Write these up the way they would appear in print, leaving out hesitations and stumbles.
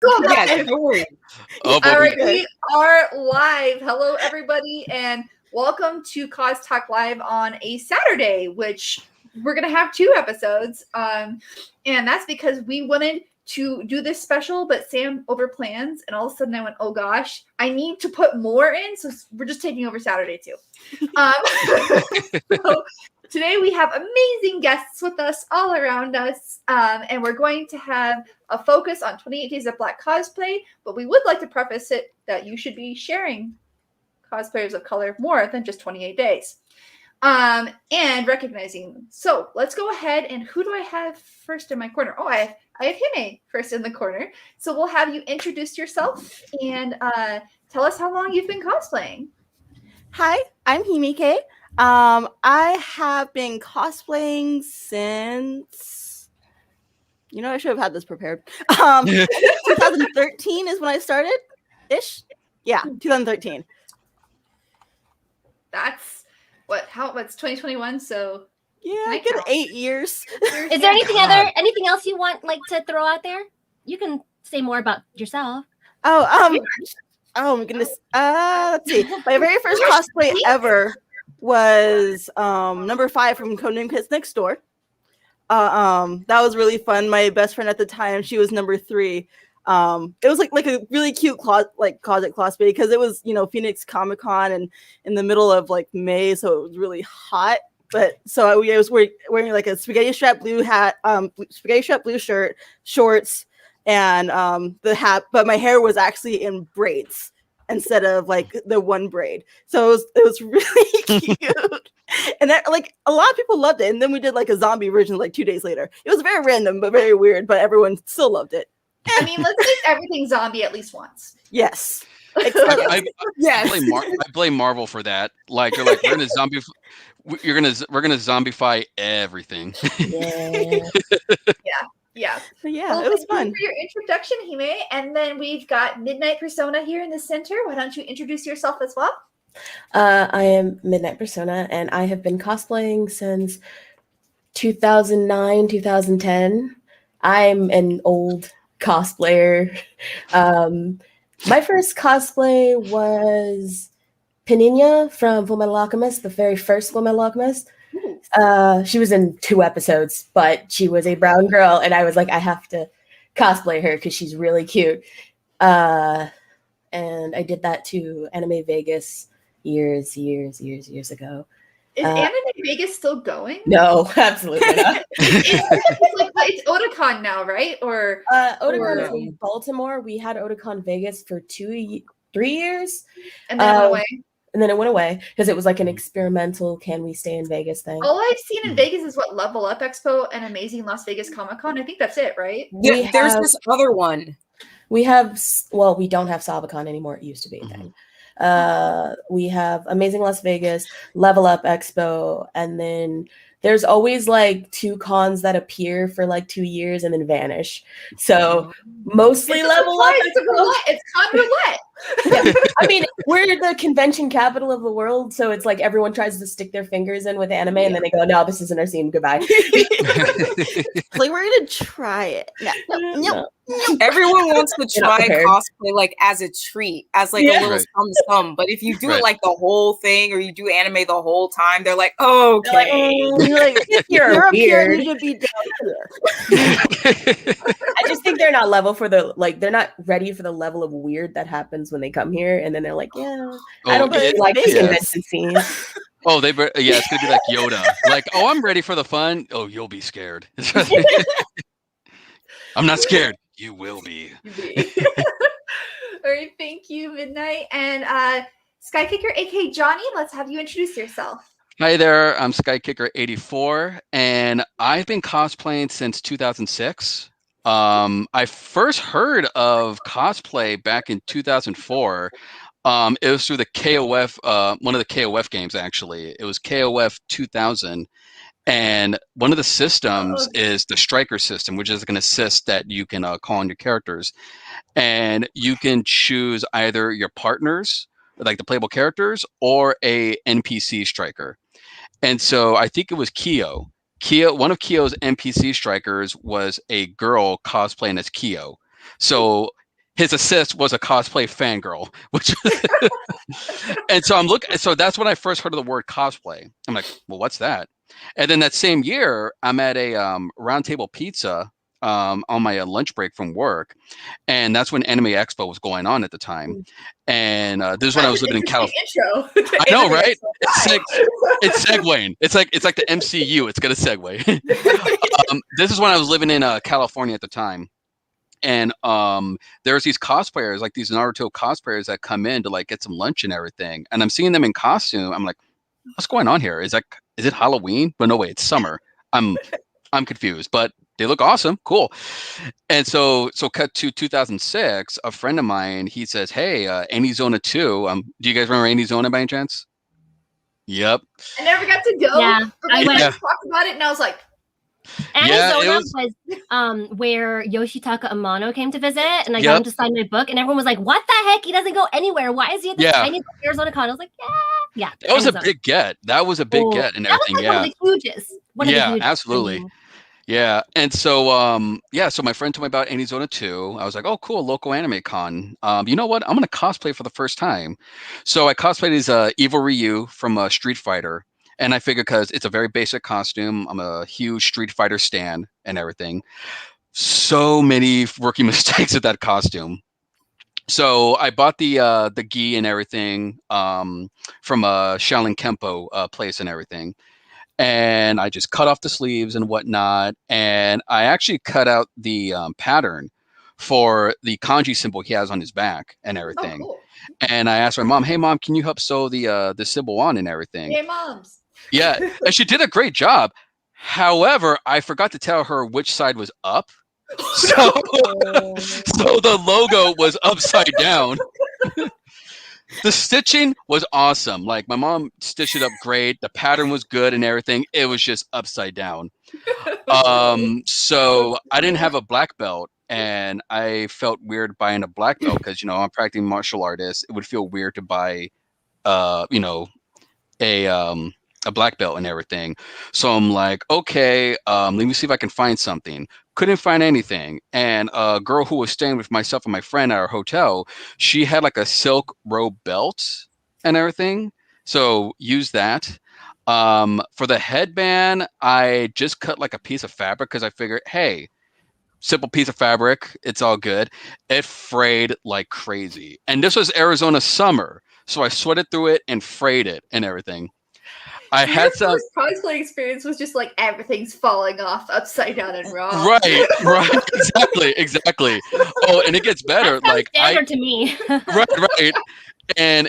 go Yes, live. don't worry. Oh, All right, we are live. Hello, everybody, and welcome to CosTalk Live on a Saturday, which we're going to have 2 episodes. And that's because we wanted to do this special, but Sam overplans, and all of a sudden I went, oh gosh, I need to put more in, so we're just taking over Saturday too. So today we have amazing guests with us all around us, and we're going to have a focus on 28 Days of Black cosplay, but we would like to preface it that you should be sharing cosplayers of color more than just 28 days. And recognizing them. So let's go ahead, and who do I have first in my corner? Oh, I have HimeKaye first in the corner. So we'll have you introduce yourself and tell us how long you've been cosplaying. Hi, I'm HimeKaye. I have been cosplaying since, I should have had this prepared. 2013 is when I started, ish. Yeah, 2013. That's what's 2021, so yeah, good 8 years. Is there anything else you want to throw out there? You can say more about yourself. Oh my goodness. Let's see. My very first cosplay ever was number 5 from Codename Kids Next Door. That was really fun. My best friend at the time, she was number 3. It was like a really cute closet cosplay because it was Phoenix Comic Con and in the middle of May, so it was really hot. But so I was wearing like a spaghetti strap blue hat, spaghetti strap blue shirt, shorts, and the hat. But my hair was actually in braids instead of the one braid, so it was really cute. And that a lot of people loved it. And then we did a zombie version 2 days later. It was very random but very weird, but everyone still loved it. I mean, let's make everything zombie at least once. Yes. I Yes. blame Marvel for that. They're like, we're gonna zombify everything. Yeah. So yeah, well, it was fun. For your introduction, HimeKaye, and then we've got Midnight Pursona here in the center. Why don't you introduce yourself as well? I am Midnight Pursona, and I have been cosplaying since 2009, 2010. I'm an old cosplayer. My first cosplay was Peninia from Fullmetal Alchemist, the very first Fullmetal Alchemist. She was in 2 episodes, but she was a brown girl, and I was like, I have to cosplay her because she's really cute. And I did that to Anime Vegas years ago. Is Anime Vegas still going? No, absolutely not. It's Otakon now, right? Or Otakon is in Baltimore. We had Otakon Vegas for 3 years. And then it went away. And then it went away because it was an experimental can we stay in Vegas thing. All I've seen in Vegas is Level Up Expo and Amazing Las Vegas Comic Con. I think that's it, right? Yeah, there's this other one. We have, we don't have SabaCon anymore. It used to be a thing. We have Amazing Las Vegas, Level Up Expo, and then there's always 2 cons that appear for 2 years and then vanish. So mostly Level Up. It's con roulette. Yeah. I mean, we're the convention capital of the world, so it's everyone tries to stick their fingers in with anime, and then they go, "No, this isn't our scene. Goodbye." We're gonna try it. No. Everyone wants to try cosplay as a treat, as a little sum. But if you do it the whole thing, or you do anime the whole time, they're like, "Oh, okay." You're weird. You should be down here. I just think they're not level for the they're not ready for the level of weird that happens when they come here, and then they're like, I don't really like the convention scene. Oh, it's gonna be like Yoda. Oh, I'm ready for the fun. Oh, you'll be scared. I'm not scared. You will be. All right, thank you, Midnight. And SkyKicker, aka Johnny, let's have you introduce yourself. Hi there, I'm SkyKicker 84, and I've been cosplaying since 2006. I first heard of cosplay back in 2004. It was through the KOF, one of the KOF games, actually. It was KOF 2000. And one of the systems is the striker system, which is an assist that you can call on your characters. And you can choose either your partners, like the playable characters, or a NPC striker. And so I think it was Kyo. One of Kyo's NPC strikers was a girl cosplaying as Kyo. So his assist was a cosplay fangirl, which and so I'm looking. So that's when I first heard of the word cosplay. I'm like, well, what's that? And then that same year, I'm at a Round Table Pizza on my lunch break from work, and that's when Anime Expo was going on at the time. And this is when I was living in California. Intro. I know, right? It's segueing. It's like the MCU. It's gonna segue. This is when I was living in California at the time. And there's these cosplayers, like these Naruto cosplayers that come in to like get some lunch and everything. And I'm seeing them in costume. I'm like, what's going on here? Is it Halloween? But no way, it's summer. I'm confused, but they look awesome. Cool. And so cut to 2006, a friend of mine, he says, hey, Anizona 2. Do you guys remember Anizona by any chance? Yep. I never got to go. Yeah, I went. Talked about it, and I was like, Arizona was where Yoshitaka Amano came to visit, and I got him to sign my book, and everyone was like, "What the heck? He doesn't go anywhere. Why is he at this tiny Arizona con?" I was like, "Yeah." That was Arizona. A big get. That was a big get and everything. That was like one of the hugest. Yeah, absolutely. Yeah, and so so my friend told me about Anizona 2. I was like, oh, cool, local anime con. You know what? I'm gonna cosplay for the first time. So I cosplayed as Evil Ryu from Street Fighter. And I figured because it's a very basic costume, I'm a huge Street Fighter stan and everything. So many rookie mistakes with that costume. So I bought the gi and everything from a Shaolin Kempo place and everything. And I just cut off the sleeves and whatnot. And I actually cut out the pattern for the kanji symbol he has on his back and everything. Oh, cool. And I asked my mom, hey, Mom, can you help sew the symbol on and everything? Hey, moms. Yeah, and she did a great job. However, I forgot to tell her which side was up. So the logo was upside down. The stitching was awesome. Like my mom stitched it up great. The pattern was good and everything. It was just upside down. So I didn't have a black belt, and I felt weird buying a black belt because I'm a practicing martial artist. It would feel weird to buy, a black belt and everything. So I'm like, okay, let me see if I can find something. Couldn't find anything. And a girl who was staying with myself and my friend at our hotel, she had like a silk robe belt and everything. So use that. For the headband, I just cut like a piece of fabric because I figured, hey, simple piece of fabric, it's all good. It frayed like crazy. And this was Arizona summer. So I sweated through it and frayed it and everything. I had some first cosplay experience was just like everything's falling off upside down and wrong. Right, exactly. Oh, and it gets better. Like standard to me. right. And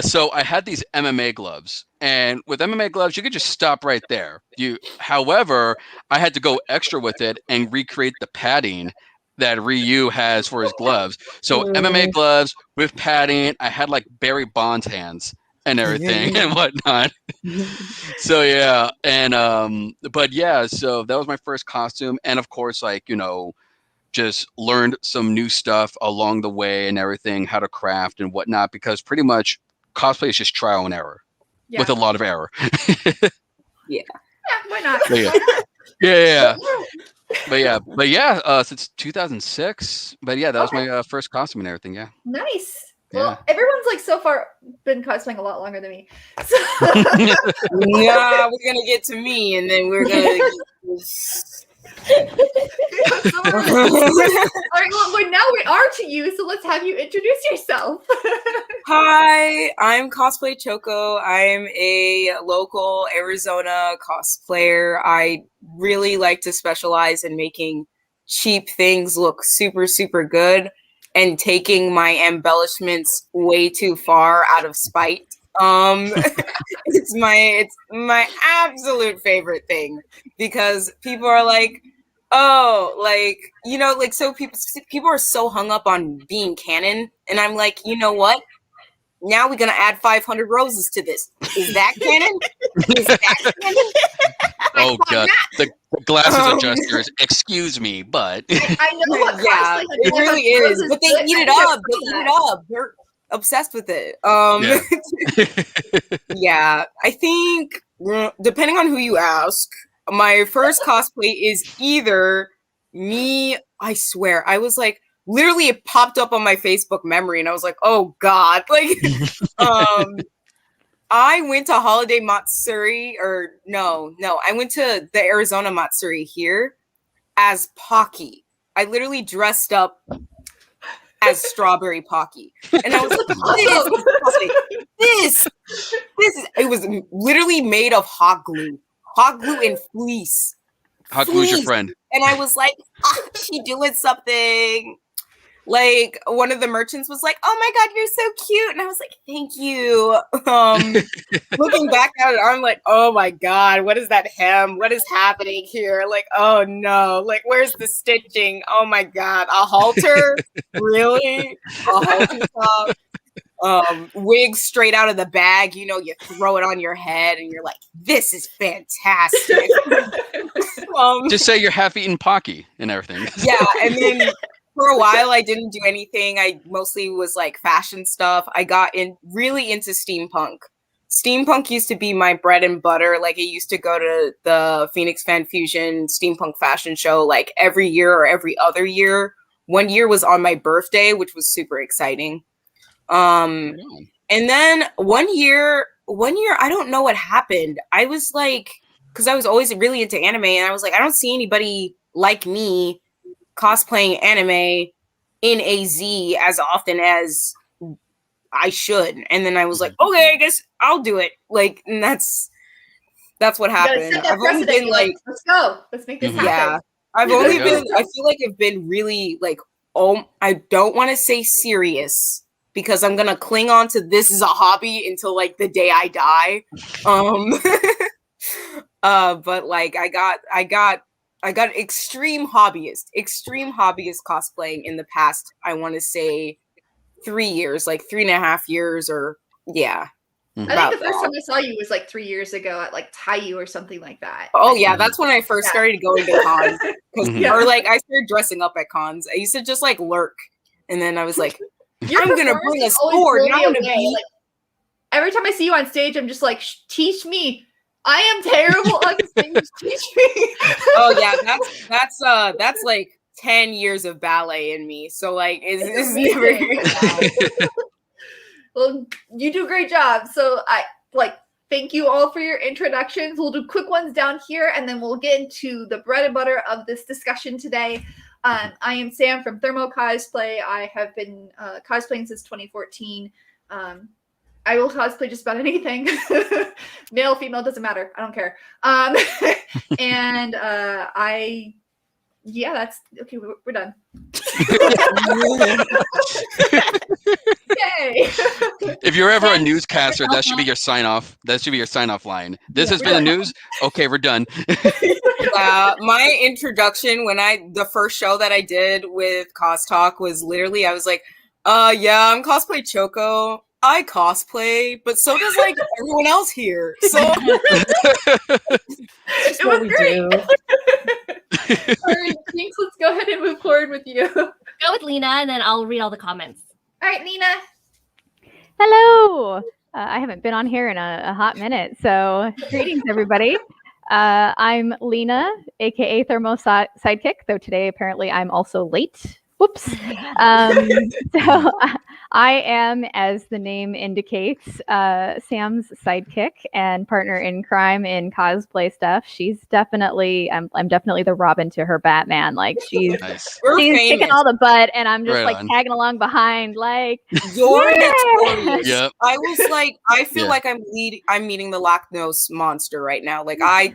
so I had these MMA gloves, and with MMA gloves, you could just stop right there. However, I had to go extra with it and recreate the padding that Ryu has for his gloves. So MMA gloves with padding. I had like Barry Bonds hands and everything and whatnot. So yeah, and but yeah, so that was my first costume, and of course, like just learned some new stuff along the way and everything, how to craft and whatnot, because pretty much cosplay is just trial and error with a lot of error. Yeah, why not? But yeah, since 2006. But yeah, that was my first costume and everything. Yeah. Nice. Well, everyone's like so far been cosplaying a lot longer than me. So yeah, we're gonna get to me, and then we're gonna. All right, well, now we are to you, so let's have you introduce yourself. Hi, I'm CosplayChoco. I'm a local Arizona cosplayer. I really like to specialize in making cheap things look super, super good and taking my embellishments way too far out of spite. It's my absolute favorite thing, because people are like, oh, like, so people are so hung up on being canon, and I'm like, you know what? Now we're gonna add 500 roses to this. Is that canon? Is that canon? Oh god, the glasses adjusters. Excuse me, but I know what. Yeah, it really is. But they eat it up. They eat it up. They're obsessed with it. Yeah, I think depending on who you ask, my first cosplay is either me. I swear, I was like literally it popped up on my Facebook memory, and I was like, oh God. Like, I went to Holiday Matsuri, or no, I went to the Arizona Matsuri here as Pocky. I literally dressed up as Strawberry Pocky. And I was like, this is, it was literally made of hot glue and fleece. Hot glue's your friend. And I was like, she doing something. Like, one of the merchants was like, oh my God, you're so cute. And I was like, thank you. Looking back at it, I'm like, oh my God, what is that hem? What is happening here? Like, oh no, like, where's the stitching? Oh my God, a halter? Really? A halter top? Wig straight out of the bag, you know, you throw it on your head and you're like, this is fantastic. Just say you're half-eaten Pocky and everything. Yeah, and then for a while, I didn't do anything. I mostly was like fashion stuff. I got really into steampunk. Steampunk used to be my bread and butter. Like, I used to go to the Phoenix Fan Fusion steampunk fashion show like every year or every other year. One year was on my birthday, which was super exciting. And then one year, I don't know what happened. I was like, because I was always really into anime, and I was like, I don't see anybody like me cosplaying anime in AZ as often as I should. And then I was like, okay, I guess I'll do it. Like, and that's what happened. I've only been like, let's go. Let's make this happen. Yeah. I've only been, I feel like I've been really like, I don't want to say serious because I'm going to cling on to this as a hobby until like the day I die. But like I got extreme hobbyist cosplaying in the past, I want to say 3 years, like 3.5 years, or yeah. I think the first time I saw you was like 3 years ago at like Taiyu or something like that. Oh yeah, that's when I first started going to cons. Or like I started dressing up at cons. I used to just like lurk, and then I was like, I'm gonna bring a sword. And I'm gonna be like, every time I see you on stage, I'm just like, teach me. I am terrible on stage. Teach me. Oh yeah, that's like 10 years of ballet in me. So like it's never. Well, you do a great job. So I like thank you all for your introductions. We'll do quick ones down here, and then we'll get into the bread and butter of this discussion today. I am Sam from ThermoCosplay. I have been cosplaying since 2014. I will cosplay just about anything. Male, female, doesn't matter. I don't care. And that's okay. We're done. Yay! If you're ever a newscaster, that should be your sign off. That should be your sign off line. This has been the news. Okay, we're done. My introduction the first show that I did with CosTalk was literally, I was like, yeah, I'm CosplayChoco. I cosplay, but so does like everyone else here. So it was great. All right, Jinx, let's go ahead and move forward with you. Go with Lena, and then I'll read all the comments. All right, Lena. Hello. I haven't been on here in a hot minute, so greetings, everybody. I'm Lena, aka Thermo Sidekick, though today apparently I'm also late. Whoops. So I am, as the name indicates, Sam's sidekick and partner in crime in cosplay stuff. She's definitely, I'm definitely the Robin to her Batman. Like she's kicking all the butt, and I'm just tagging along behind. Like you're notorious. Yep. I was like, I feel like I'm meeting the Loch Ness monster right now. Like I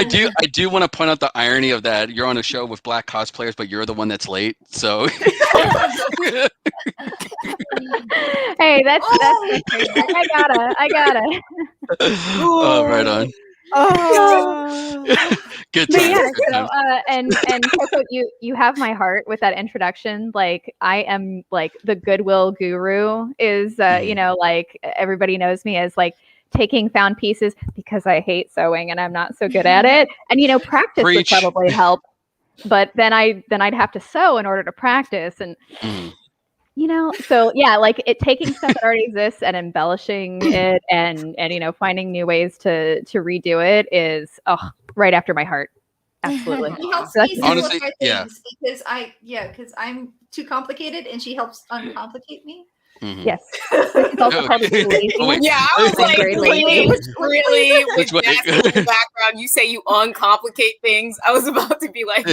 do want to point out the irony of that. You're on a show with black cosplayers, but you're the one that's late. So hey, that's I gotta. Oh, right on. Good time. Yeah, so and Coco, you have my heart with that introduction. Like I am like the goodwill guru is you know, like everybody knows me as like taking found pieces because I hate sewing and I'm not so good at it. And you know, practice would probably help. But then I'd have to sew in order to practice, and you know, so yeah, like taking stuff that already exists and embellishing it, and you know, finding new ways to redo it is right after my heart. Absolutely. She helps So me that's- Honestly, simplify yeah. things because I'm too complicated and she helps uncomplicate me. Mhm. Yes. This is also called Okay. lazy. Oh, wait. Yeah, I was I'm like, very really, lazy. really, with Which way? that simple background, you say you uncomplicate things. I was about to be like,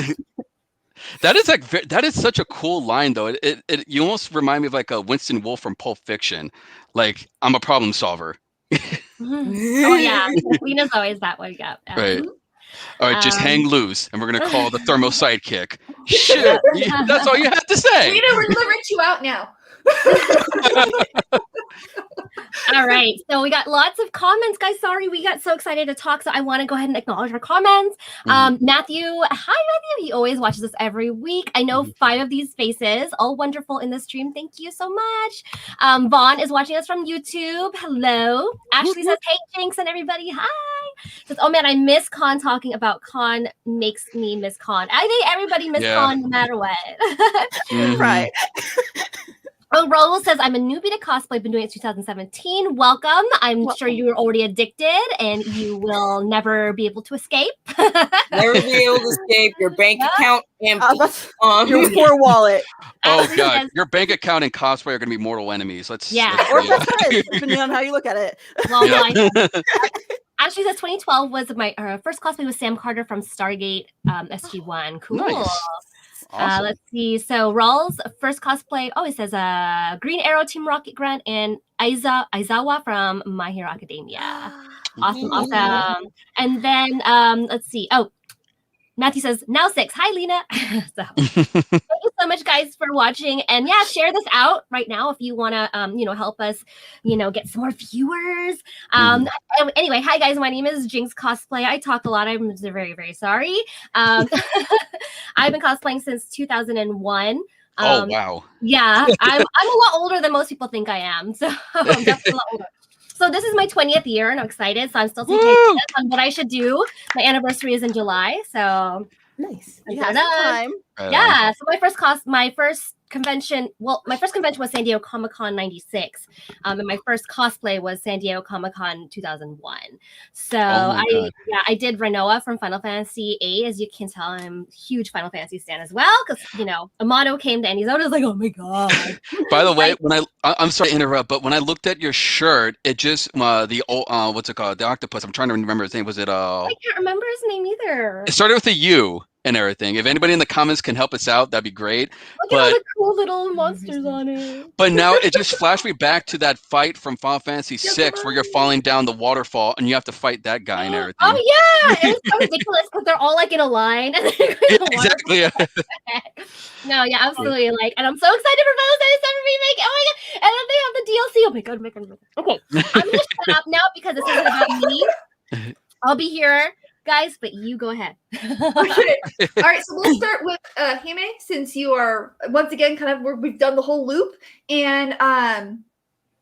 That is like that is such a cool line though. It you almost remind me of like a Winston Wolfe from Pulp Fiction. Like I'm a problem solver. Oh yeah, Lena's always that way. Yeah. Right. All right, just Um, hang loose, and we're gonna call the thermo sidekick. Shit, that's all you have to say. Rita, we're delivering you out now. All right, so we got lots of comments, guys. Sorry, we got so excited to talk, so I want to go ahead and acknowledge our comments. Matthew, hi Matthew. He always watches us every week. I know 5 of these faces, all wonderful in the stream. Thank you so much. Vaughn is watching us from YouTube. Hello. Ashley says, "Hey Jinx and everybody, hi." Says, "Oh man, I miss Con. Talking about Con makes me miss Con." I think everybody miss Con no matter what. Right. Oh, Raul says, "I'm a newbie to cosplay. Been doing it since 2017. Welcome. I'm sure you're already addicted and you will never be able to escape." never be able to escape. Your bank account empty. Your poor wallet. Oh Ashley god, says, your bank account and cosplay are gonna be mortal enemies. Let's Or best friends, depending on how you look at it. well, Ashley says 2012 was my first cosplay with Sam Carter from Stargate SG-1. Cool. Nice. Awesome. Let's see. So Rawls' first cosplay. Oh, it says Green Arrow, Team Rocket Grant, and Aizawa from My Hero Academia. Awesome. And then let's see. Oh, Matthew says, "Now 6. Hi, Lena." So, thank you so much, guys, for watching. And yeah, share this out right now if you want to, help us, get some more viewers. Anyway, hi, guys. My name is Jinx Cosplay. I talk a lot. I'm very, very sorry. I've been cosplaying since 2001. Oh, wow. Yeah, I'm a lot older than most people think I am. So I'm definitely a lot older. So this is my 20th year, and I'm excited. So I'm still taking tips on what I should do. My anniversary is in July, so nice. Time. Yeah. So my first convention was San Diego Comic-Con 96. And my first cosplay was San Diego Comic-Con 2001. So I did Renoa from Final Fantasy VIII. As you can tell, I'm a huge Final Fantasy stan as well, because Amano came to Andy's. I was like, oh my god. By the way, I'm sorry to interrupt, but when I looked at your shirt, it just what's it called? The octopus. I'm trying to remember his name. Was it I can't remember his name either. It started with a U and everything. If anybody in the comments can help us out, that'd be great. Look at all the cool little monsters on it. But now it just flashed me back to that fight from Final Fantasy VI where you're falling down the waterfall and you have to fight that guy and everything. Oh yeah, it was so ridiculous because they're all like in a line. And exactly. No, yeah, absolutely. And I'm so excited for Valentine's Day remake. Oh my god! And then they have the DLC. Oh my god! Okay, I'm gonna shut up now because this isn't about me. I'll be here, guys, but you go ahead. Okay. All right, so we'll start with Hime, since you are once again we've done the whole loop, and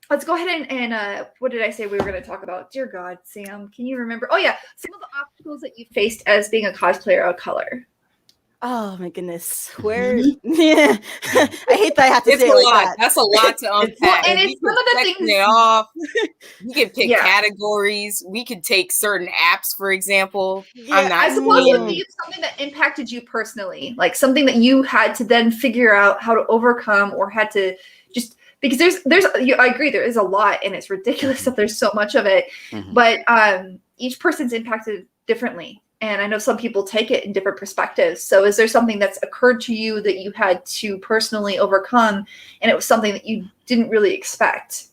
let's go ahead and what did I say we were going to talk about? Dear God, Sam, can you remember? Oh yeah, some of the obstacles that you faced as being a cosplayer of color. Oh my goodness, where? Yeah, I hate that I have to say it like that. That's a lot to unpack. And it's some of the things. It off. You can pick categories. We could take certain apps, for example. Yeah, I suppose it would be something that impacted you personally, like something that you had to then figure out how to overcome, or had to just because there's. I agree, there is a lot, and it's ridiculous that there's so much of it. But each person's impacted differently. And I know some people take it in different perspectives. So is there something that's occurred to you that you had to personally overcome, and it was something that you didn't really expect?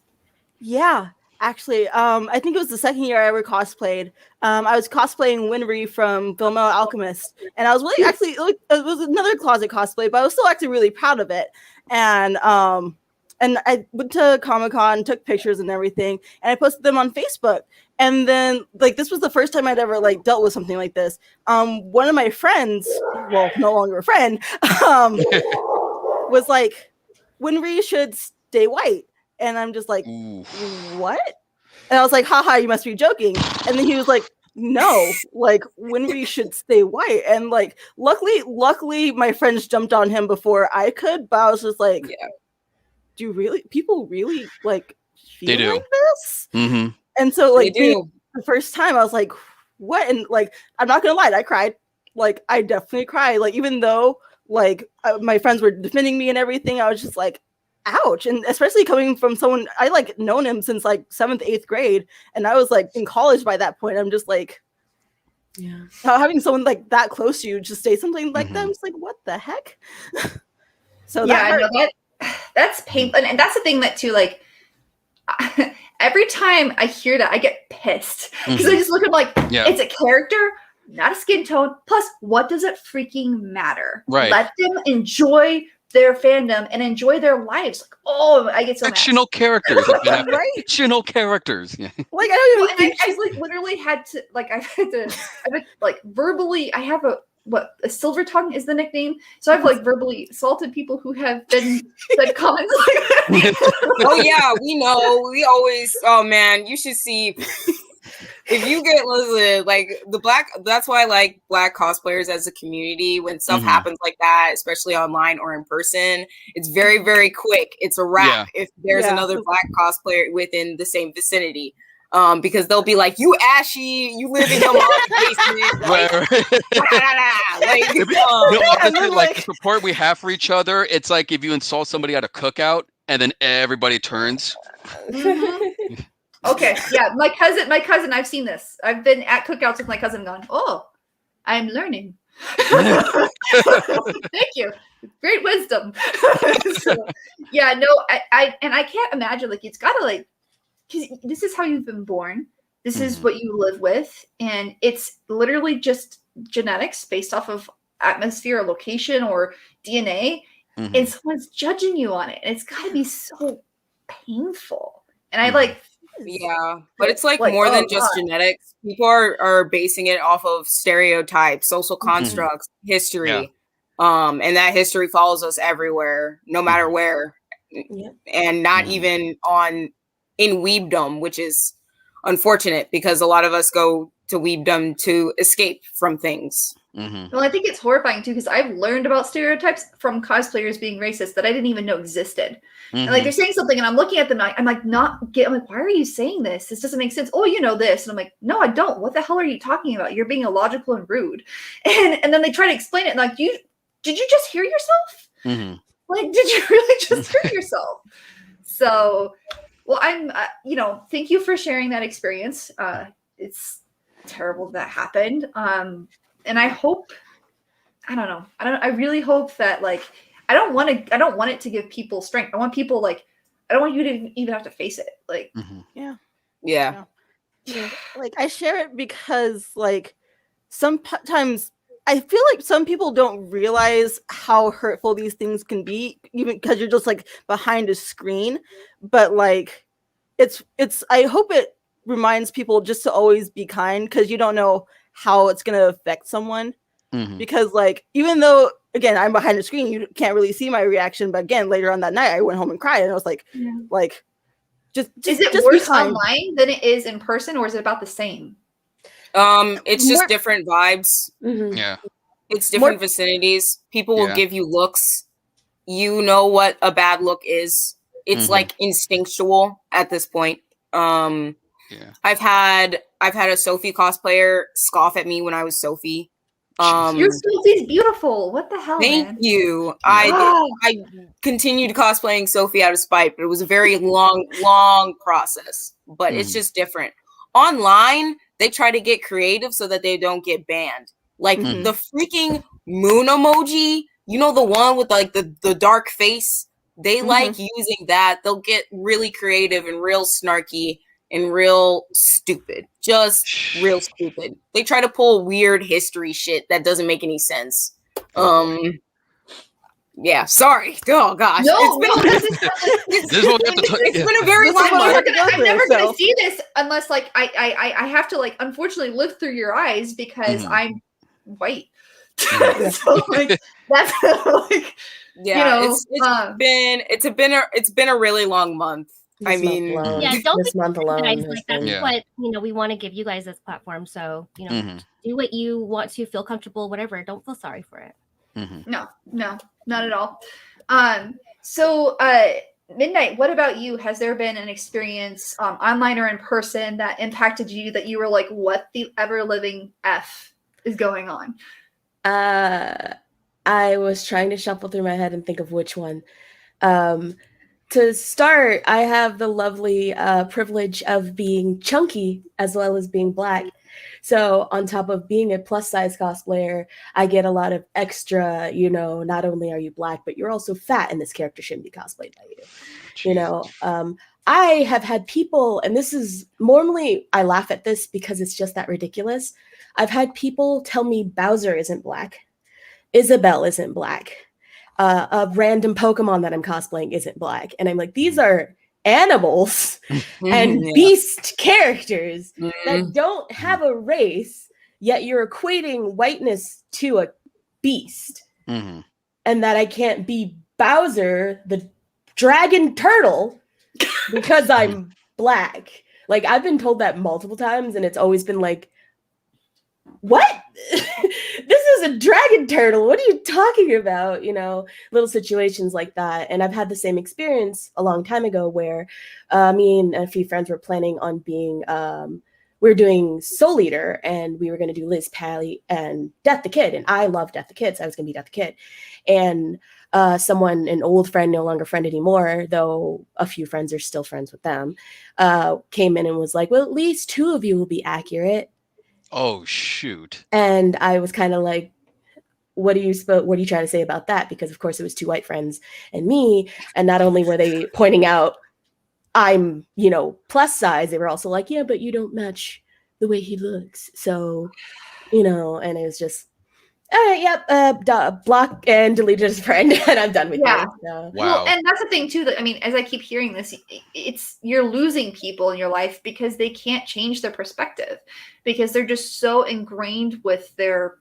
Yeah, actually, I think it was the second year I ever cosplayed. I was cosplaying Winry from Fullmetal Alchemist, and I was really it was another closet cosplay, but I was still actually really proud of it. And I went to Comic-Con, took pictures and everything, and I posted them on Facebook. And then, this was the first time I'd ever, dealt with something like this. One of my friends, well, no longer a friend, was like, Winry should stay white. And I'm just like, what? And I was like, haha, you must be joking. And then he was like, no, Winry should stay white. And, luckily, my friends jumped on him before I could. But I was just like, people really, feel they do. like this? Mm-hmm. And so, the first time I was like, what? And I'm not gonna lie, I cried. like I definitely cried. Like even though like my friends were defending me and everything, I was just like, ouch. And especially coming from someone I like known him since like 7th, 8th grade, and I was like in college by that point. I'm just like, Yeah. having someone like that close to you just say something like that. I'm just like, what the heck? So Yeah, that I know that's painful, and that's the thing that too, like every time I hear that, I get pissed because I just look at like it's a character, not a skin tone. Plus, what does it freaking matter? Right. Let them enjoy their fandom and enjoy their lives. Like, oh, I get so fictional mad. characters, right? Fictional characters. Yeah. Like I don't even think I like literally had to like I've like verbally. I have a silver tongue is the nickname. So I've like verbally assaulted people who have been said comments like that. Oh yeah, we know. We always. Oh man, you should see. If you get listen, like that's why I like black cosplayers as a community. When stuff happens like that, especially online or in person, it's very, very quick. It's a wrap if there's another black cosplayer within the same vicinity. Because they'll be like, "You ashy, you live in your mom's basement." Like the support we have for each other. It's like if you insult somebody at a cookout, and then everybody turns. Okay, yeah, my cousin, I've seen this. I've been at cookouts with my cousin gone, oh, I'm learning. Thank you. Great wisdom. So, yeah, no, I can't imagine, like, it's gotta, like, because this is how you've been born. This is what you live with, and it's literally just genetics based off of atmosphere or location or DNA, and someone's judging you on it, and it's gotta be so painful. And I like but it's like more than just genetics. People are basing it off of stereotypes, social constructs, history. And that history follows us everywhere, no matter where. And not even in weebdom, which is unfortunate because a lot of us go to weebdom to escape from things. Well, I think it's horrifying too because I've learned about stereotypes from cosplayers being racist that I didn't even know existed. And like they're saying something, and I'm looking at them, and I'm like, I'm like, why are you saying this? This doesn't make sense. Oh, you know this, and I'm like, no, I don't. What the hell are you talking about? You're being illogical and rude. And then they try to explain it, and like, did you just hear yourself? Like, did you really just hear yourself? So, well, I'm, thank you for sharing that experience. It's terrible that happened. And I hope, I really hope that, like, I don't want it to give people strength. I want people, like, I don't want you to even have to face it. Like, Yeah. Like, I share it because, like, sometimes I feel like some people don't realize how hurtful these things can be, even because you're just like behind a screen. But like, it's, I hope it reminds people just to always be kind, because you don't know how it's going to affect someone. Because like, even though, again, I'm behind the screen, you can't really see my reaction. But again, later on that night, I went home and cried, and I was like, just is it worse online than it is in person, or is it about the same? It's just different vibes. Yeah, it's different vicinities. People will give you looks. You know what a bad look is. It's like instinctual at this point. I've had a Sophie cosplayer scoff at me when I was Sophie. Your Sophie's beautiful. What the hell? Thank man? you. I continued cosplaying Sophie out of spite, but it was a very long process. But it's just different. Online, they try to get creative so that they don't get banned. Like the freaking moon emoji, you know, the one with like the dark face. They like using that. They'll get really creative and real snarky and real stupid. Just real stupid. They try to pull weird history shit that doesn't make any sense. Yeah, sorry. Oh gosh. It's been a very long month. I'm never gonna see this unless like I have to like unfortunately live through your eyes because I'm white. So like that's like it's been a really long month. Don't this month alone. Guys, like, that's what we want to give you guys this platform. So do what you want to, feel comfortable, whatever. Don't feel sorry for it. No, not at all. So Midnight, what about you? Has there been an experience online or in person that impacted you that you were like, what the ever living F is going on? I was trying to shuffle through my head and think of which one. To start, I have the lovely privilege of being chunky as well as being Black. So on top of being a plus size cosplayer, I get a lot of extra, not only are you Black, but you're also fat and this character shouldn't be cosplayed by you. I have had people, and this is normally, I laugh at this because it's just that ridiculous. I've had people tell me Bowser isn't Black, Isabelle isn't Black, a random Pokemon that I'm cosplaying isn't Black. And I'm like, these are animals and beast characters that don't have a race, yet you're equating whiteness to a beast. And that I can't be Bowser, the dragon turtle, because I'm Black. Like, I've been told that multiple times, and it's always been like, what? This is a dragon turtle. What are you talking about? Little situations like that. And I've had the same experience a long time ago where me and a few friends were planning on being, we were doing Soul Eater, and we were going to do Liz, Pally, and Death the Kid. And I love Death the Kid, so I was going to be Death the Kid. And an old friend, no longer friend anymore, though a few friends are still friends with them, came in and was like, well, at least 2 of you will be accurate. Oh, shoot. And I was kind of like, what are you trying to say about that? Because of course it was 2 white friends and me. And not only were they pointing out I'm, plus size, they were also like, yeah, but you don't match the way he looks. So, and it was just, all right, yep, block and deleted his friend, and I'm done with you. So. Wow. Well, and that's the thing too, that as I keep hearing this, you're losing people in your life because they can't change their perspective, because they're just so ingrained with their,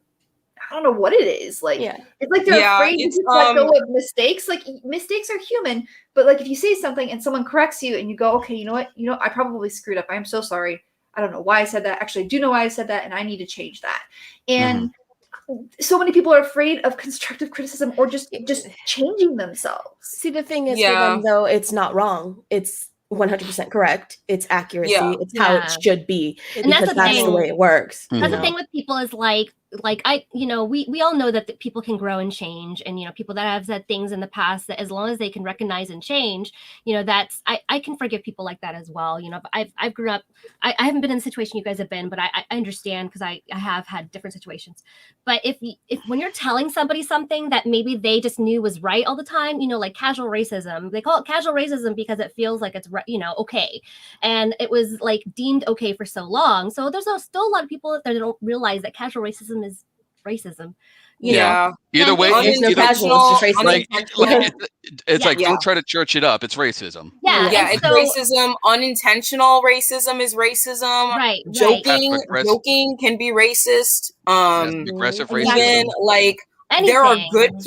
I don't know what it is. Like, it's like they're afraid to let go of mistakes. Like, mistakes are human, but like if you say something and someone corrects you and you go, okay, you know what? I probably screwed up. I'm so sorry. I don't know why I said that. Actually, I do know why I said that, and I need to change that. And so many people are afraid of constructive criticism or just changing themselves. See, the thing is, for them, though, it's not wrong. It's 100% correct. It's accuracy. It's how it should be. And that's the way it works. That's the thing with people is like we all know that people can grow and change, and people that have said things in the past, that as long as they can recognize and change, that's I can forgive people like that as well. But I've grown up, I haven't been in the situation you guys have been, but I understand, because I have had different situations. But if when you're telling somebody something that maybe they just knew was right all the time, like casual racism, they call it casual racism because it feels like it's okay, and it was like deemed okay for so long. So there's still a lot of people that don't realize that casual racism is racism. You know? Either way, it's no casual, it's just racism. It's like, don't try to church it up. It's racism. It's racism. Unintentional racism is racism. Right. Joking can be racist. Aggressive racism. Even like there are good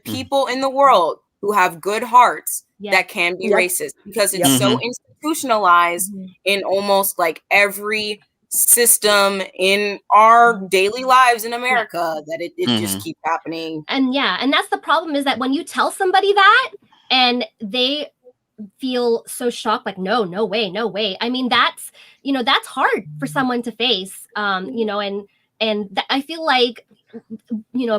people in the world who have good hearts that can be racist, because it's so institutionalized in almost like every system in our daily lives in America that it just keeps happening. And that's the problem, is that when you tell somebody that and they feel so shocked, like, no way. I mean, that's hard for someone to face, and I feel like,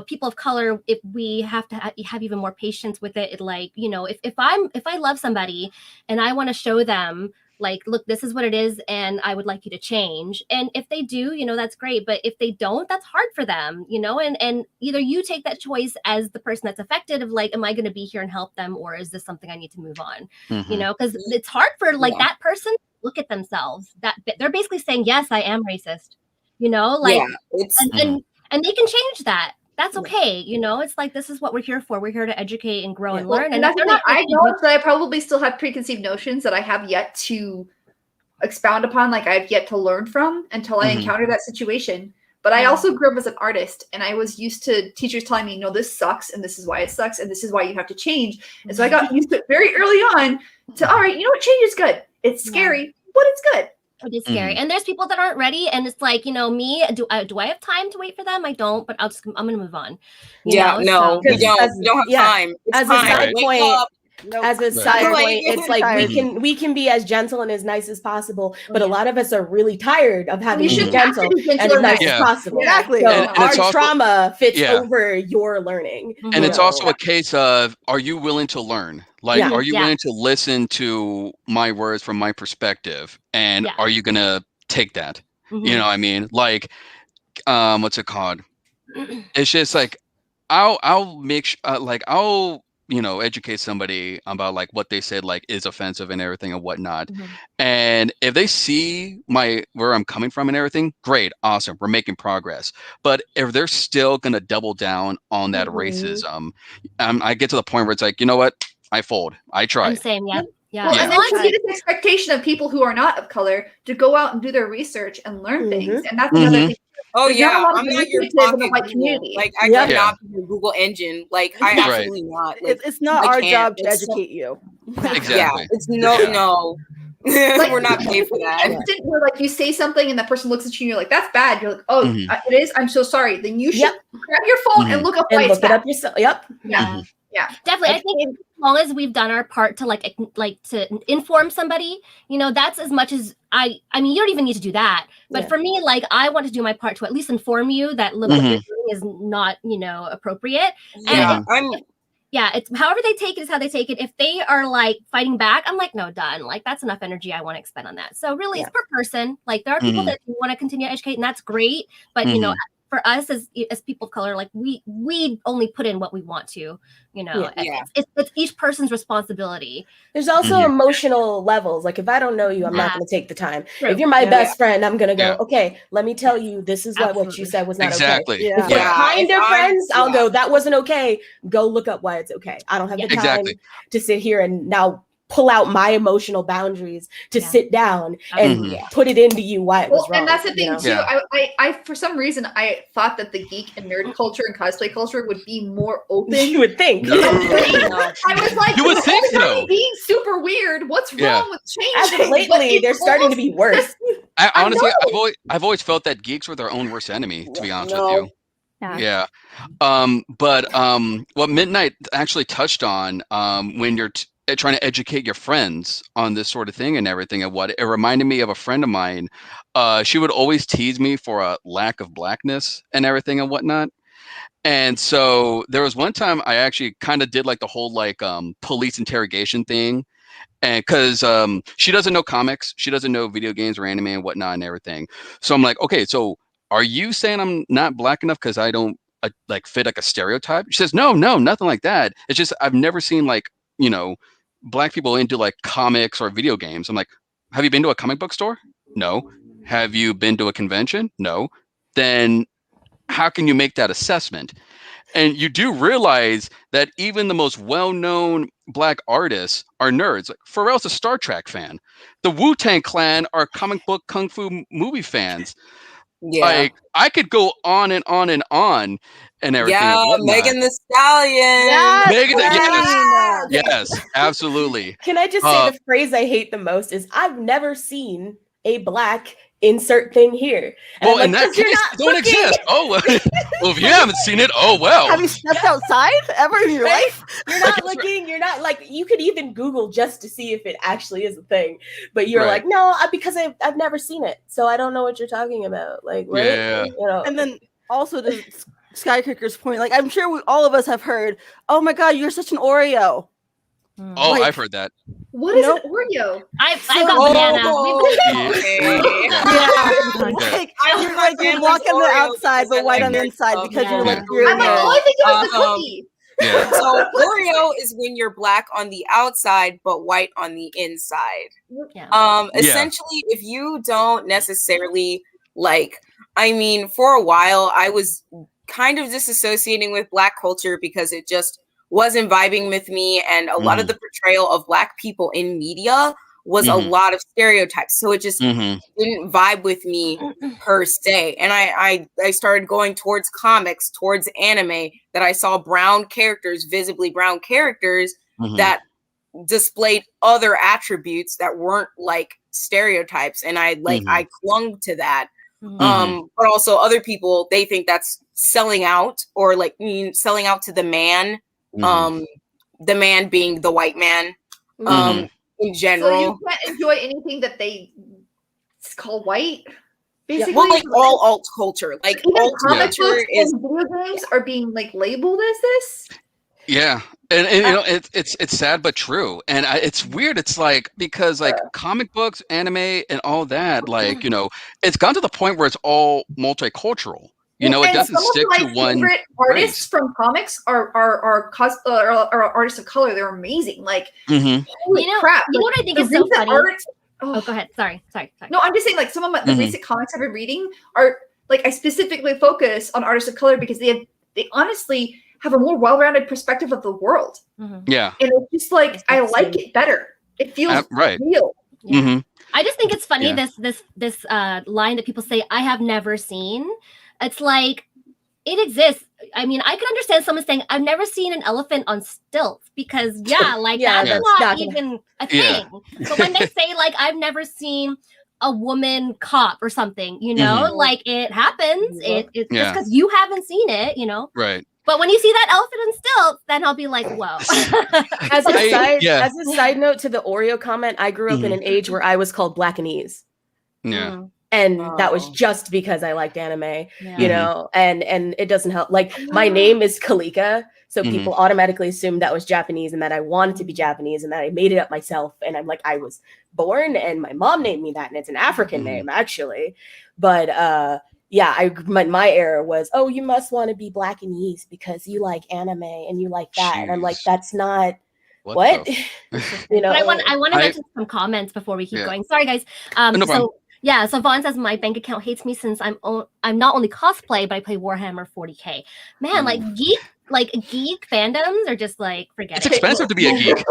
people of color, if we have to have even more patience with it, like, if I love somebody and I want to show them, like, look, this is what it is, and I would like you to change. And if they do, that's great. But if they don't, that's hard for them, and either you take that choice as the person that's affected, of like, am I going to be here and help them, or is this something I need to move on? Because it's hard for that person to look at themselves, that they're basically saying, yes, I am racist, and they can change that. That's okay. It's like, this is what we're here for. We're here to educate and grow and learn. And that's not, I know that I probably still have preconceived notions that I have yet to expound upon, like I've yet to learn from until I encounter that situation. But I also grew up as an artist, and I was used to teachers telling me, no, this sucks, and this is why it sucks, and this is why you have to change. And so I got used to it very early on to, all right, change is good. It's scary, but it's good. It is scary. And there's people that aren't ready, and it's like, me, do I have time to wait for them? I don't, but I'm gonna move on. We don't have time. It's as time. a side point, Nope. As a side Like, point, it's like tired. we can be as gentle and as nice as possible, but a lot of us are really tired of having You to be shouldn't have to gentle be gentle and as or nice nice. as possible. Exactly. So And our it's also- trauma fits Yeah. over your learning. And you it's know? also a case of, are you willing to learn? Like, Yeah. are you Yeah. willing to listen to my words from my perspective? And Yeah. are you going to take that? Mhm. You know what I mean? Like, what's it called? It's just like, I'll make like, I'll, educate somebody about like what they said, like is offensive and everything and whatnot. And if they see where I'm coming from and everything, great, awesome, we're making progress. But if they're still going to double down on that racism, I get to the point where it's like, you know what? I fold. I I'm tried. saying, yeah. Yeah. Well, Yeah. and then you see this expectation of people who are not of color to go out and do their research and learn things, and that's another thing. Oh There's not a yeah, lot of I'm not your initiative in the pocket white Google. community. Like I Yep. cannot be your Google engine. Like I Right. absolutely not. Like It's not I our can't. job to It's so- educate you. Exactly. Yeah, it's no. Like, We're not paid for that. Instant where like you say something and that person looks at you and you're like, "That's bad." You're like, "Oh, it is. I'm so sorry." Then you should grab your phone and look up why And it's look it bad. up yourself. Yep. Yeah. Yeah. Definitely. I think as long as we've done our part to like to inform somebody, that's as much as I mean, you don't even need to do that. But for me, like I want to do my part to at least inform you that what you're doing is not, appropriate. Yeah, And it's however they take it is how they take it. If they are like fighting back, I'm like, no, done. Like that's enough energy I want to expend on that. So really it's per person. Like there are people that want to continue to educate and that's great. But for us as people of color, like we only put in what we want to, it's each person's responsibility. There's also emotional levels. Like if I don't know you, I'm not going to take the time. True. If you're my best friend, I'm going to go, Yeah. okay, let me tell you, this is what you said was not Exactly. okay. Yeah. If we're Yeah. kind If of I'm- friends, I'll go, that wasn't okay. Go look up why it's okay. I don't have the time Exactly. to sit here and now pull out my emotional boundaries to sit down and put it into you why it was wrong. And that's the thing too. Yeah. I for some reason I thought that the geek and nerd culture and cosplay culture would be more open. You would think. No. I was like, You would think everybody so. being super weird. What's Yeah. wrong with As changing? of lately, they're starting to be worse. I honestly, know. I've always felt that geeks were their own worst enemy, to be honest with No. you. Yeah. But what Midnight actually touched on, when you're trying to educate your friends on this sort of thing and everything, and what it reminded me of a friend of mine. She would always tease me for a lack of blackness and everything and whatnot. And so there was one time I actually kind of did like the whole like police interrogation thing. And because she doesn't know comics, she doesn't know video games or anime and whatnot and everything. So I'm like, okay, so are you saying I'm not black enough because I don't like fit like a stereotype? She says, no, nothing like that. It's just I've never seen like, black people into like comics or video games. I'm like, have you been to a comic book store? No. Have you been to a convention? No. Then how can you make that assessment? And you do realize that even the most well-known black artists are nerds. Like Pharrell's a Star Trek fan. The Wu-Tang Clan are comic book kung fu movie fans. Yeah. Like I could go on and on and on and everything. Yeah, and whatnot. Megan the Stallion. Yes, Megan, yes. yes, absolutely. Can I just say the phrase I hate the most is I've never seen a black insert thing here. And Well, I'm in like, that 'cause you're case, not it don't looking. exist. Oh, well, if you haven't seen it, oh well. Have you stepped outside ever in your Right? life? You're not looking. You're not like you could even Google just to see if it actually is a thing. But you're Right. like, no, because I've never seen it, so I don't know what you're talking about. Like, right? Yeah. And then also to Skykicker's point, like I'm sure all of us have heard, "Oh my God, you're such an Oreo." Oh, like- I've heard that. What is Nope. an Oreo? I got banana. Like, you're like you walk on the outside but white on the inside because you're like you're I'm like, oh, I think it was the cookie. Yeah. So Oreo is when you're black on the outside but white on the inside. Yeah. Essentially, if you don't necessarily like, I mean, for a while I was kind of disassociating with black culture because it just wasn't vibing with me, and a lot of the portrayal of black people in media was a lot of stereotypes, so it just didn't vibe with me per se. And I started going towards comics, towards anime, that I saw brown characters, visibly brown characters that displayed other attributes that weren't like stereotypes, and I clung to that. But also other people, they think that's selling out, or like selling out to the man, the man being the white man. In So general, you can't enjoy anything that they call white. Basically, well, like all alt culture, like even alt comic culture books is and video games are being like labeled as this. Yeah, and you know it's sad but true, and it's weird. It's like because like comic books, anime, and all that, like it's gone to the point where it's all multicultural. It and doesn't some stick of to my one favorite artists race. from comics are artists of color. They're amazing. Like holy crap! You know what I think is so funny? Oh, go ahead. Sorry. No, I'm just saying like some of the recent comics I've been reading are like I specifically focus on artists of color because they honestly have a more well-rounded perspective of the world. Yeah, and it's just like I like it better. It feels real. Yeah. I just think it's funny this line that people say I have never seen. It's like it exists. I mean, I could understand someone saying I've never seen an elephant on stilts because that's not even a thing. But when they say like I've never seen a woman cop or something, like it happens. It's just because you haven't seen it, Right. But when you see that elephant on stilts, then I'll be like, whoa. As a side note to the Oreo comment, I grew up in an age where I was called Blackanese. Yeah. And that was just because I liked anime, and it doesn't help. Like my name is Kalika, so people automatically assumed that was Japanese and that I wanted to be Japanese and that I made it up myself. And I'm like, I was born and my mom named me that, and it's an African name actually. But my era was, oh, you must want to be Blackanese because you like anime and you like that. Jeez. And I'm like, that's not what? But I want to mention some comments before we keep going. Sorry, guys. No problem. So Vaughn says my bank account hates me since I'm not only cosplay, but I play Warhammer 40K. Man, like geek fandoms are just like forget it. It's expensive to be a geek.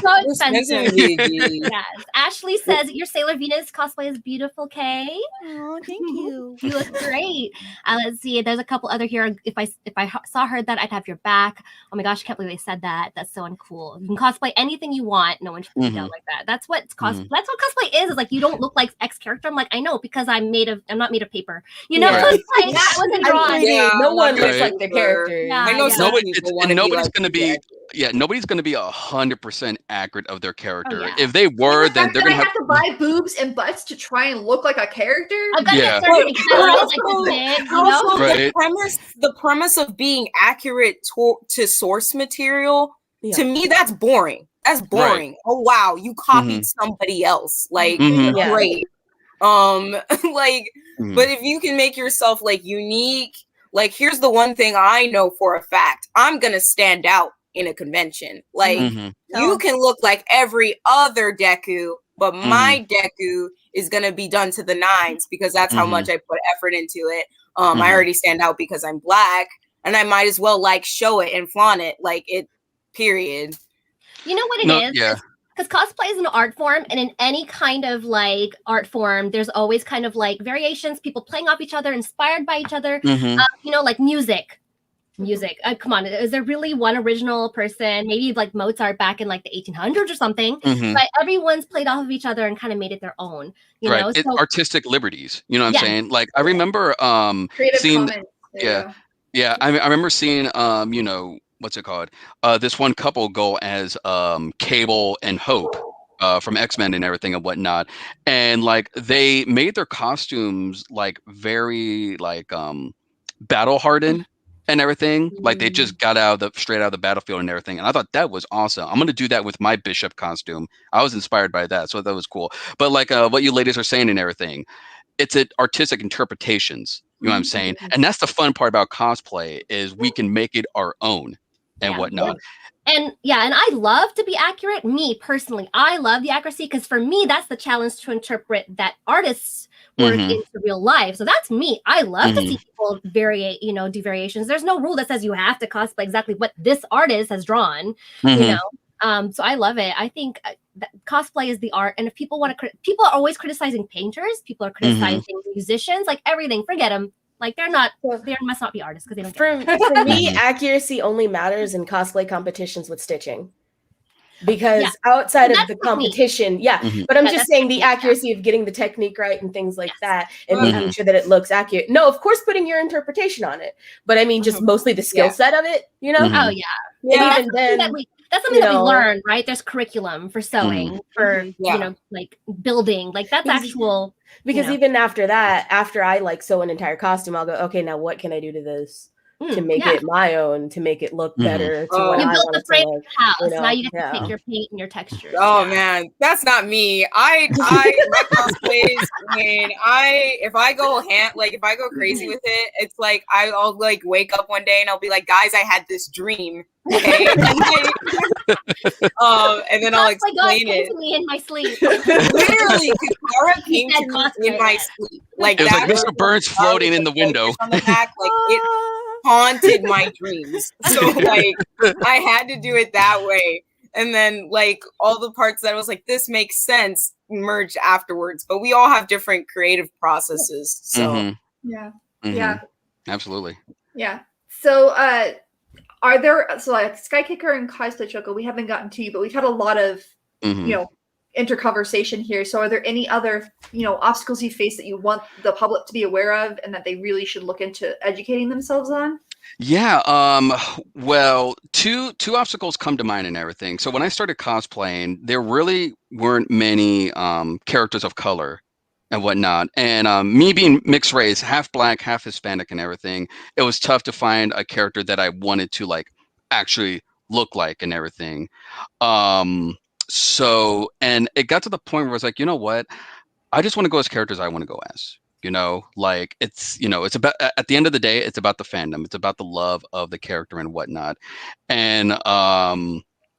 So expensive. Yes. Ashley says your Sailor Venus cosplay is beautiful, Kay. Oh, thank you. You look great. Let's see. There's a couple other here. If I heard that, I'd have your back. Oh my gosh, I can't believe they said that. That's so uncool. You can cosplay anything you want. No one should be down like that. That's what cosplay is. Is like you don't look like X character. I'm like, I know because I'm not made of paper. That wasn't drawn. No one looks like the character. Yeah, I know nobody's going to be 100% accurate of their character. Oh, yeah. If they were, then they're going to have to buy boobs and butts to try and look like a character. The premise of being accurate to source material, to me, that's boring. That's boring. Right. Oh wow, you copied somebody else. Like great. But if you can make yourself like unique. Like, here's the one thing I know for a fact. I'm going to stand out in a convention. Like, you can look like every other Deku, but my Deku is going to be done to the nines because that's how much I put effort into it. I already stand out because I'm Black, and I might as well, like, show it and flaunt it. Like, it, period. You know what it is? Yeah. Because cosplay is an art form, and in any kind of like art form, there's always kind of like variations, people playing off each other, inspired by each other. Like music. Come on, is there really one original person? Maybe like Mozart back in like the 1800s or something. But everyone's played off of each other and kind of made it their own. You know, it's artistic liberties. You know what I'm saying? Like I remember seeing. I remember seeing what's it called? This one couple go as Cable and Hope from X-Men and everything and whatnot, and like they made their costumes like very like battle hardened and everything. Like they just got straight out of the battlefield and everything, and I thought that was awesome. I'm gonna do that with my Bishop costume. I was inspired by that, so that was cool. But like what you ladies are saying and everything, it's artistic interpretations. You know what I'm saying? And that's the fun part about cosplay is we can make it our own. And whatnot. And I love to be accurate. Me personally, I love the accuracy because for me, that's the challenge to interpret that artists work into real life. So that's me. I love to see people do variations. There's no rule that says you have to cosplay exactly what this artist has drawn, So I love it. I think that cosplay is the art. And if people people are always criticizing painters. People are criticizing musicians, like everything. Forget them. Like they must not be artists because they don't. For me, accuracy only matters in cosplay competitions with stitching, because outside of the competition, but I'm just saying the accuracy of getting the technique right and things like that, and making sure that it looks accurate. No, of course, putting your interpretation on it, but I mean, just mostly the skill set of it. You know? Oh yeah. And even then. That's something that we know. learn, right? There's curriculum for sewing, for Yeah. you know, like building, like that's Because- actual. Because you know. even after that, after I like sew an entire costume, I'll go, okay, now what can I do to this to make yeah. it my own, to make it look better, to Oh. what You I built want the it to frame look. of the house. You know? Now you get to Yeah. pick your paint and your textures. Oh yeah. man, that's not me. My cosplays, if I go crazy with it, it's like I'll like wake up one day and I'll be like, guys, I had this dream. Okay. And then I'll Cosplay God explain came it. to me in my sleep. Literally, Katara came said to me cosplay in my it. sleep. Like It was that like Mr. Burns floating in the window. on the back, like it haunted my dreams. So like I had to do it that way. And then like all the parts that I was like, this makes sense, merged afterwards. But we all have different creative processes. So Yeah. Mhm. Yeah. Absolutely. Yeah. So are there like SkyKicker and CosplayChoco, we haven't gotten to you, but we've had a lot of Mhm. you know interconversation here. So are there any other obstacles you face that you want the public to be aware of and that they really should look into educating themselves on? Yeah, well, two obstacles come to mind and everything. So when I started cosplaying, there really weren't many characters of color and whatnot. And me being mixed race, half black, half Hispanic and everything, it was tough to find a character that I wanted to like actually look like and everything. So and it got to the point where I was like, you know what? I just want to go as characters I want to go as. Like it's about at the end of the day, it's about the fandom. It's about the love of the character and whatnot. And I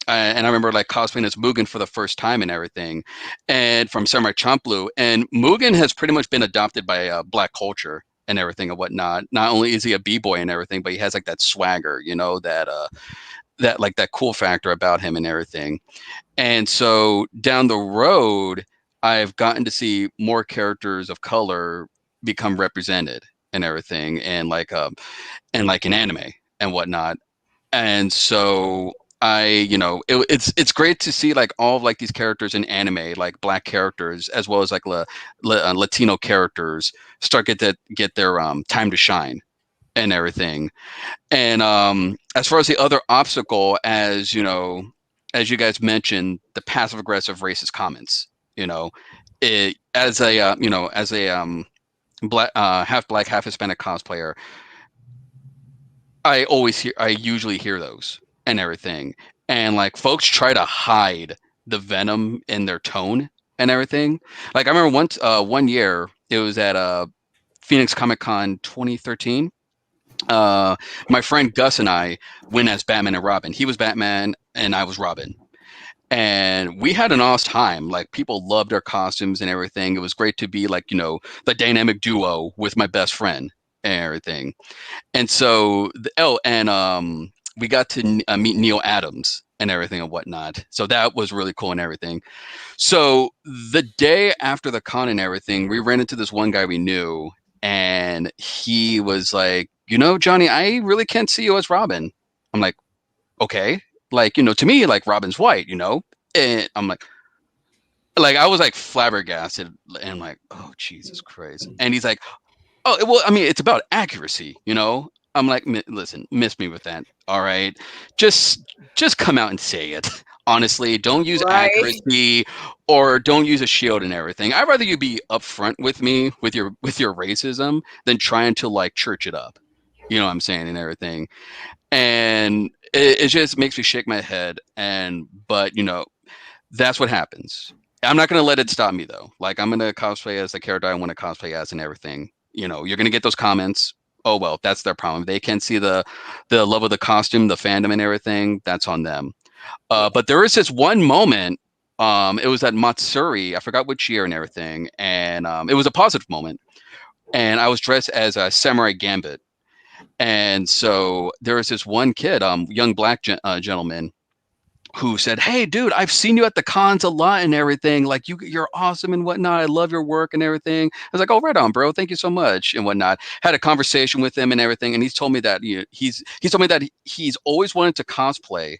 remember like cosplaying as Mugen for the first time and everything, and from Samurai Champloo. And Mugen has pretty much been adopted by Black culture and everything and whatnot. Not only is he a b-boy and everything, but he has like that swagger, that like that cool factor about him and everything. And so down the road, I've gotten to see more characters of color become represented and everything, and like in anime and whatnot. And so it's great to see like all of like these characters in anime, like Black characters as well as like Latino characters start get their time to shine and everything. And as far as the other obstacle, as you guys mentioned, the passive aggressive racist comments, as a black, half black, half Hispanic cosplayer, I usually hear those and everything. And like folks try to hide the venom in their tone and everything. Like I remember one year it was at Phoenix Comic Con 2013. My friend Gus and I went as Batman and Robin. He was Batman and I was Robin. And we had an awesome time. Like people loved our costumes and everything. It was great to be like, the dynamic duo with my best friend and everything. And so, we got to meet Neil Adams and everything and whatnot. So that was really cool and everything. So the day after the con and everything, we ran into this one guy we knew, and he was like, Johnny, I really can't see you as Robin. I'm like, okay. Like, to me, like Robin's white, and I'm like I was like flabbergasted and I'm like, oh, Jesus Christ. And he's like, oh, well, I mean, it's about accuracy, I'm like, listen, miss me with that. All right. Just come out and say it. Honestly, don't use accuracy or don't use a shield and everything. I'd rather you be upfront with me with your racism than trying to like church it up. You know what I'm saying and everything. And it just makes me shake my head. But that's what happens. I'm not going to let it stop me though. Like I'm going to cosplay as the character I want to cosplay as and everything. You're going to get those comments. Oh, well, that's their problem. They can't see the love of the costume, the fandom and everything. That's on them. But there is this one moment. It was at Matsuri. I forgot which year and everything. And it was a positive moment. And I was dressed as a Samurai Gambit. And so there was this one kid, young black gentleman, who said, hey, dude, I've seen you at the cons a lot and everything. Like you're awesome and whatnot. I love your work and everything. I was like, oh, right on, bro. Thank you so much and whatnot. Had a conversation with him and everything. And he's told me that he's told me that he's always wanted to cosplay.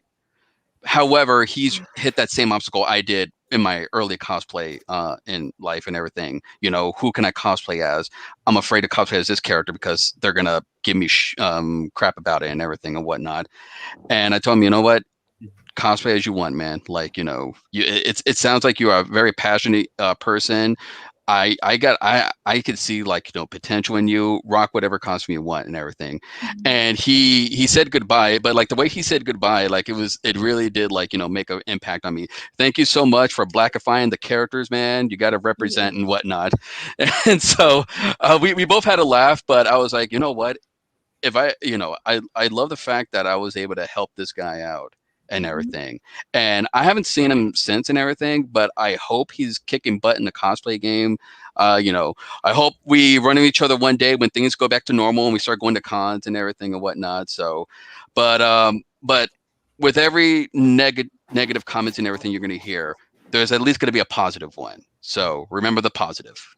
However, he's hit that same obstacle I did in my early cosplay in life and everything. Who can I cosplay as? I'm afraid to cosplay as this character because they're going to give me crap about it and everything and whatnot. And I told him, you know what? cosplay as you want, man. Like, you know, it sounds like you are a very passionate person. I could see, like, you know, potential in you. Rock whatever costume you want and everything. And he said goodbye, but like the way he said goodbye, like it really did, like, you know, make an impact on me. Thank you so much for blackifying the characters, man. You got to represent and whatnot. And so we both had a laugh, but I was like, you know what? If I love the fact that I was able to help this guy out and everything. And I haven't seen him since and everything, but I hope he's kicking butt in the cosplay game. You know, I hope we run into each other one day when things go back to normal and we start going to cons and everything and whatnot. So, but with every negative comments and everything you're going to hear, there's at least going to be a positive one. So remember the positive.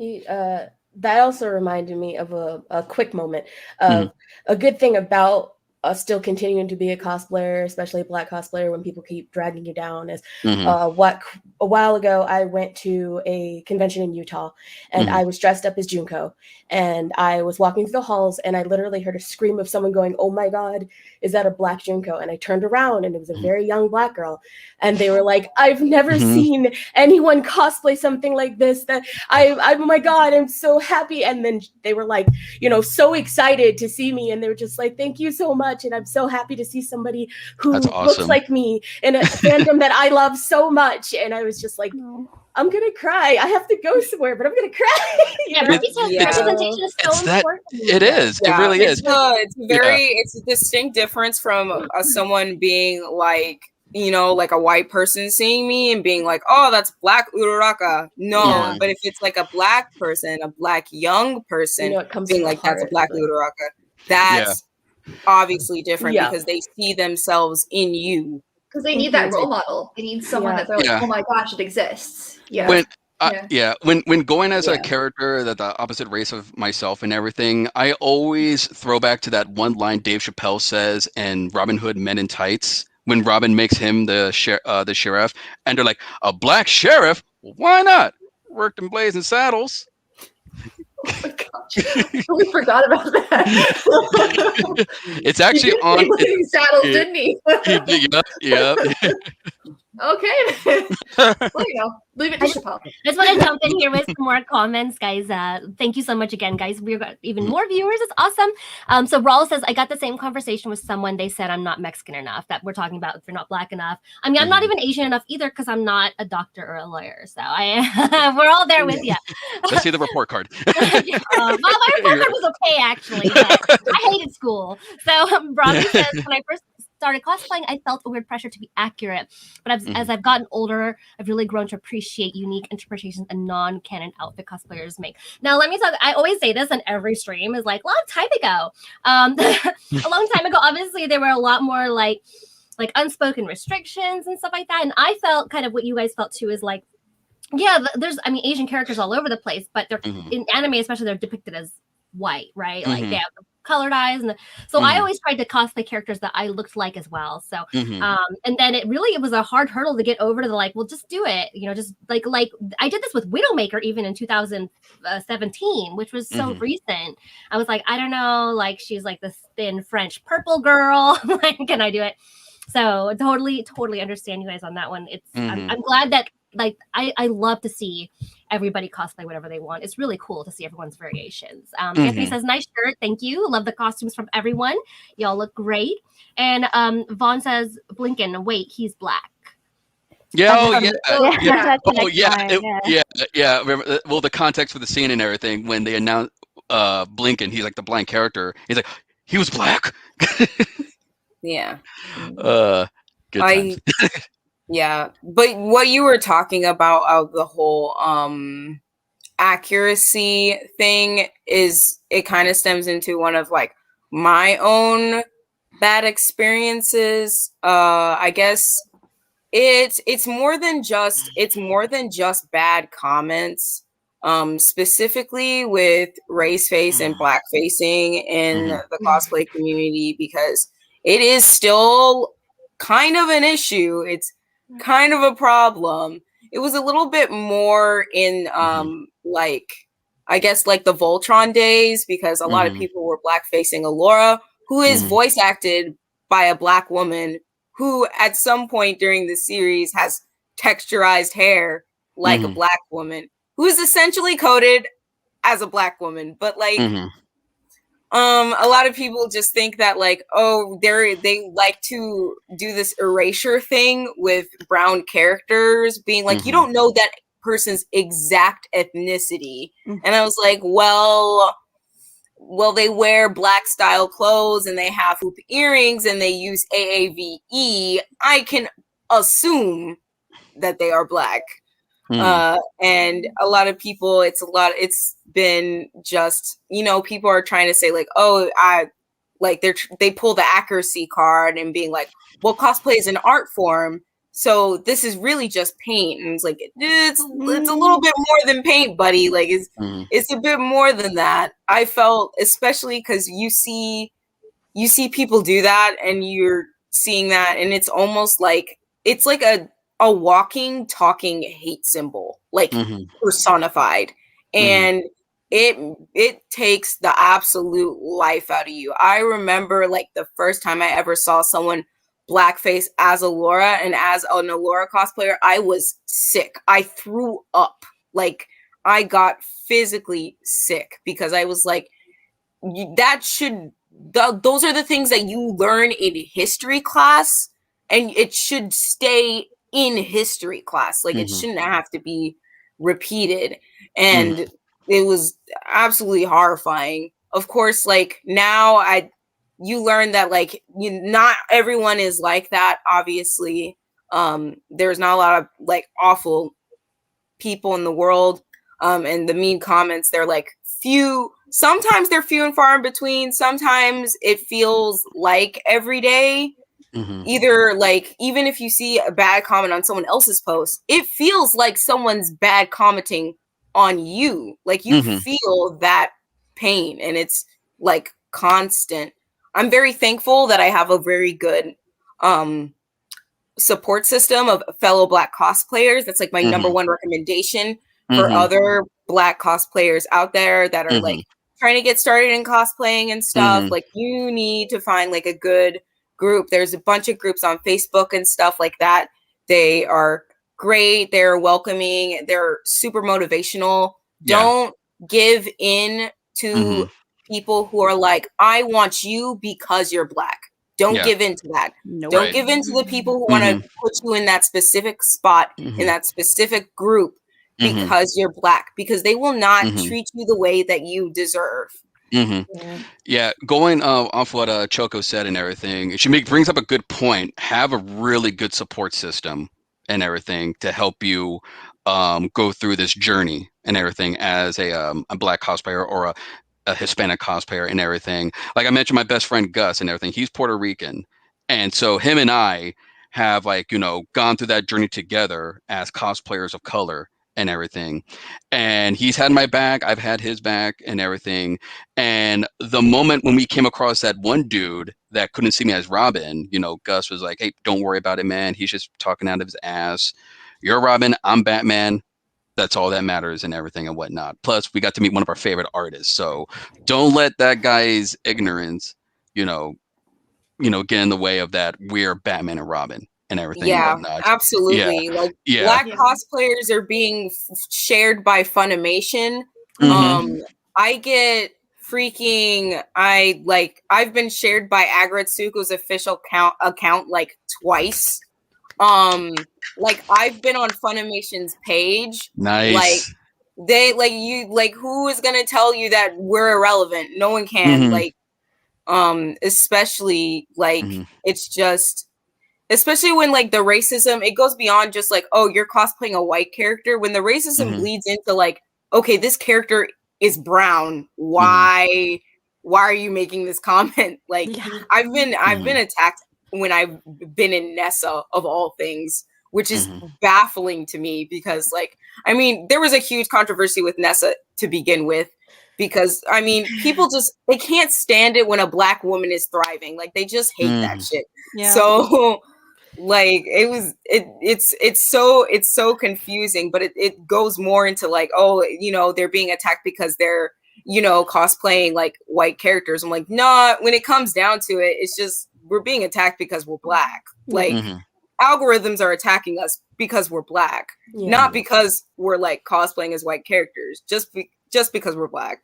That also reminded me of a quick moment of a good thing about still continuing to be a cosplayer, especially a Black cosplayer, when people keep dragging you down, is what a while ago I went to a convention in Utah and I was dressed up as Junko and I was walking through the halls and I literally heard a scream of someone going, "Oh my God, is that a Black Junko?" And I turned around and it was a very young Black girl. And they were like, "I've never seen anyone cosplay something like this. That oh my God, I'm so happy." And then they were like, you know, so excited to see me. And they were just like, "Thank you so much. And I'm so happy to see somebody who looks like me in a fandom that I love so much." And I was just like, I'm going to cry. I have to go somewhere, but I'm going to cry. Representation is so important. It is. It really is. It's a distinct difference from someone being like, you know, like a white person seeing me and being like, "Oh, that's Black Uraraka." No, but if it's like a Black person, a Black young person, you know, being like, "That's a Black Uraraka," that's obviously different because they see themselves in you. Because they need that role model. They need someone that they're like, "Oh my gosh, it exists." When going as a character that the opposite race of myself and everything, I always throw back to that one line Dave Chappelle says in Robin Hood Men in Tights, when Robin makes him the sheriff, and they're like, "A Black sheriff? Well, why not? Worked in Blazing Saddles." Oh my gosh, I totally forgot about that. It's actually on Blazing Saddles, didn't he? Yep. Okay. Well, you know, leave it to Chappelle. I just want to jump in here with some more comments, guys. Thank you so much again, guys. We've got even more viewers. It's awesome. So Raul says, "I got the same conversation with someone. They said I'm not Mexican enough. That we're talking about if you're not Black enough. I mean, I'm not even Asian enough either because I'm not a doctor or a lawyer. So we're all there with you." Let's see the report card. My report card was okay, actually, but I hated school. So Robbie says, "When I first started cosplaying, I felt a weird pressure to be accurate. But as I've gotten older, I've really grown to appreciate unique interpretations and non-canon outfit cosplayers make." Now, let me talk. I always say this in every stream, is like, a long time ago. A long time ago, obviously, there were a lot more like unspoken restrictions and stuff like that. And I felt kind of what you guys felt too, is like, there's, I mean, Asian characters all over the place, but they're in anime, especially, they're depicted as white, right? Like they have colored eyes, and so I always tried to cosplay characters that I looked like as well. So and then it was a hard hurdle to get over to the like, well, just do it, you know, just like I did this with Widowmaker even in 2017, which was so recent. I was like, I don't know, like she's like this thin French purple girl. Like, can I do it? So totally understand you guys on that one. It's I'm glad that, like, I love to see everybody cosplay whatever they want. It's really cool to see everyone's variations. Anthony says, "Nice shirt, thank you. Love the costumes from everyone. Y'all look great." And Vaughn says, "Blinken, wait, he's Black." Remember, the context for the scene and everything when they announced Blinken, he's like the blind character. He's like, he was Black. Good times. Yeah, but what you were talking about the whole accuracy thing is, it kind of stems into one of like my own bad experiences. I guess it's more than just bad comments, specifically with race face and Black facing in the cosplay community, because it is still kind of an issue. It's kind of a problem. It was a little bit more in like, I guess, like the Voltron days, because a lot of people were Black facing Allura, who is voice acted by a Black woman who at some point during the series has texturized hair like a black woman, who is essentially coded as a black woman, but like a lot of people just think that like, oh, they like to do this erasure thing with brown characters, being like, you don't know that person's exact ethnicity. And I was like, well, they wear black style clothes and they have hoop earrings and they use AAVE. I can assume that they are black. And a lot of people, it's been just, you know, people are trying to say like, oh, they pull the accuracy card and being like, well, cosplay is an art form, so this is really just paint. And it's like, it's a little bit more than paint, buddy. Like it's a bit more than that. I felt, especially because you see people do that and you're seeing that, and it's almost like it's like a walking, talking hate symbol, like personified. And it takes the absolute life out of you. I remember like the first time I ever saw someone blackface as Allura, and as an Allura cosplayer, I was sick. I threw up. Like I got physically sick because I was like, those are the things that you learn in history class, and it should stay in history class. Like it shouldn't have to be repeated. And it was absolutely horrifying. Of course, like now you learn that like not everyone is like that. Obviously, there's not a lot of like awful people in the world. And the mean comments, they're like few. Sometimes they're few and far in between. Sometimes it feels like every day. Either like, even if you see a bad comment on someone else's post, it feels like someone's bad commenting on you. Like you feel that pain, and it's like constant. I'm very thankful that I have a very good support system of fellow Black cosplayers. That's like my number one recommendation for other Black cosplayers out there that are like trying to get started in cosplaying and stuff. Like you need to find like a good group. There's a bunch of groups on Facebook and stuff like that. They are great. They're welcoming. They're super motivational. Don't give in to people who are like, I want you because you're Black. Don't give in to that. Don't give in to the people who want to put you in that specific spot, in that specific group because you're Black, because they will not treat you the way that you deserve. Yeah, going off what Choco said and everything, she brings up a good point. Have a really good support system and everything to help you go through this journey and everything as a Black cosplayer or a Hispanic cosplayer and everything. Like I mentioned, my best friend Gus and everything, he's Puerto Rican. And so him and I have like, you know, gone through that journey together as cosplayers of color and everything. And he's had my back, I've had his back and everything. And the moment when we came across that one dude that couldn't see me as Robin, you know, Gus was like, hey, don't worry about it, man. He's just talking out of his ass. You're Robin, I'm Batman. That's all that matters and everything and whatnot. Plus, we got to meet one of our favorite artists. So don't let that guy's ignorance, you know, get in the way of that. We're Batman and Robin and everything. Yeah, and whatnot. absolutely. Yeah. Like Black cosplayers are being shared by Funimation. I get freaking. I've been shared by Agretsuko's official account like twice. Like I've been on Funimation's page. Nice. Like they who is gonna tell you that we're irrelevant? No one can. Like especially like it's just. Especially when like the racism, it goes beyond just like, oh, you're cosplaying a white character. When the racism bleeds into like, okay, this character is brown. Why are you making this comment? Like I've been attacked when I've been in Nessa of all things, which is baffling to me because like, I mean, there was a huge controversy with Nessa to begin with. Because I mean, people they can't stand it when a Black woman is thriving. Like they just hate that shit. Yeah. So like it's so confusing, but it goes more into like, oh, you know, they're being attacked because they're, you know, cosplaying like white characters. I'm like, nah, when it comes down to it, it's just we're being attacked because we're Black. Like Mhm. algorithms are attacking us because we're Black, Yeah. not because we're like cosplaying as white characters, just because we're Black.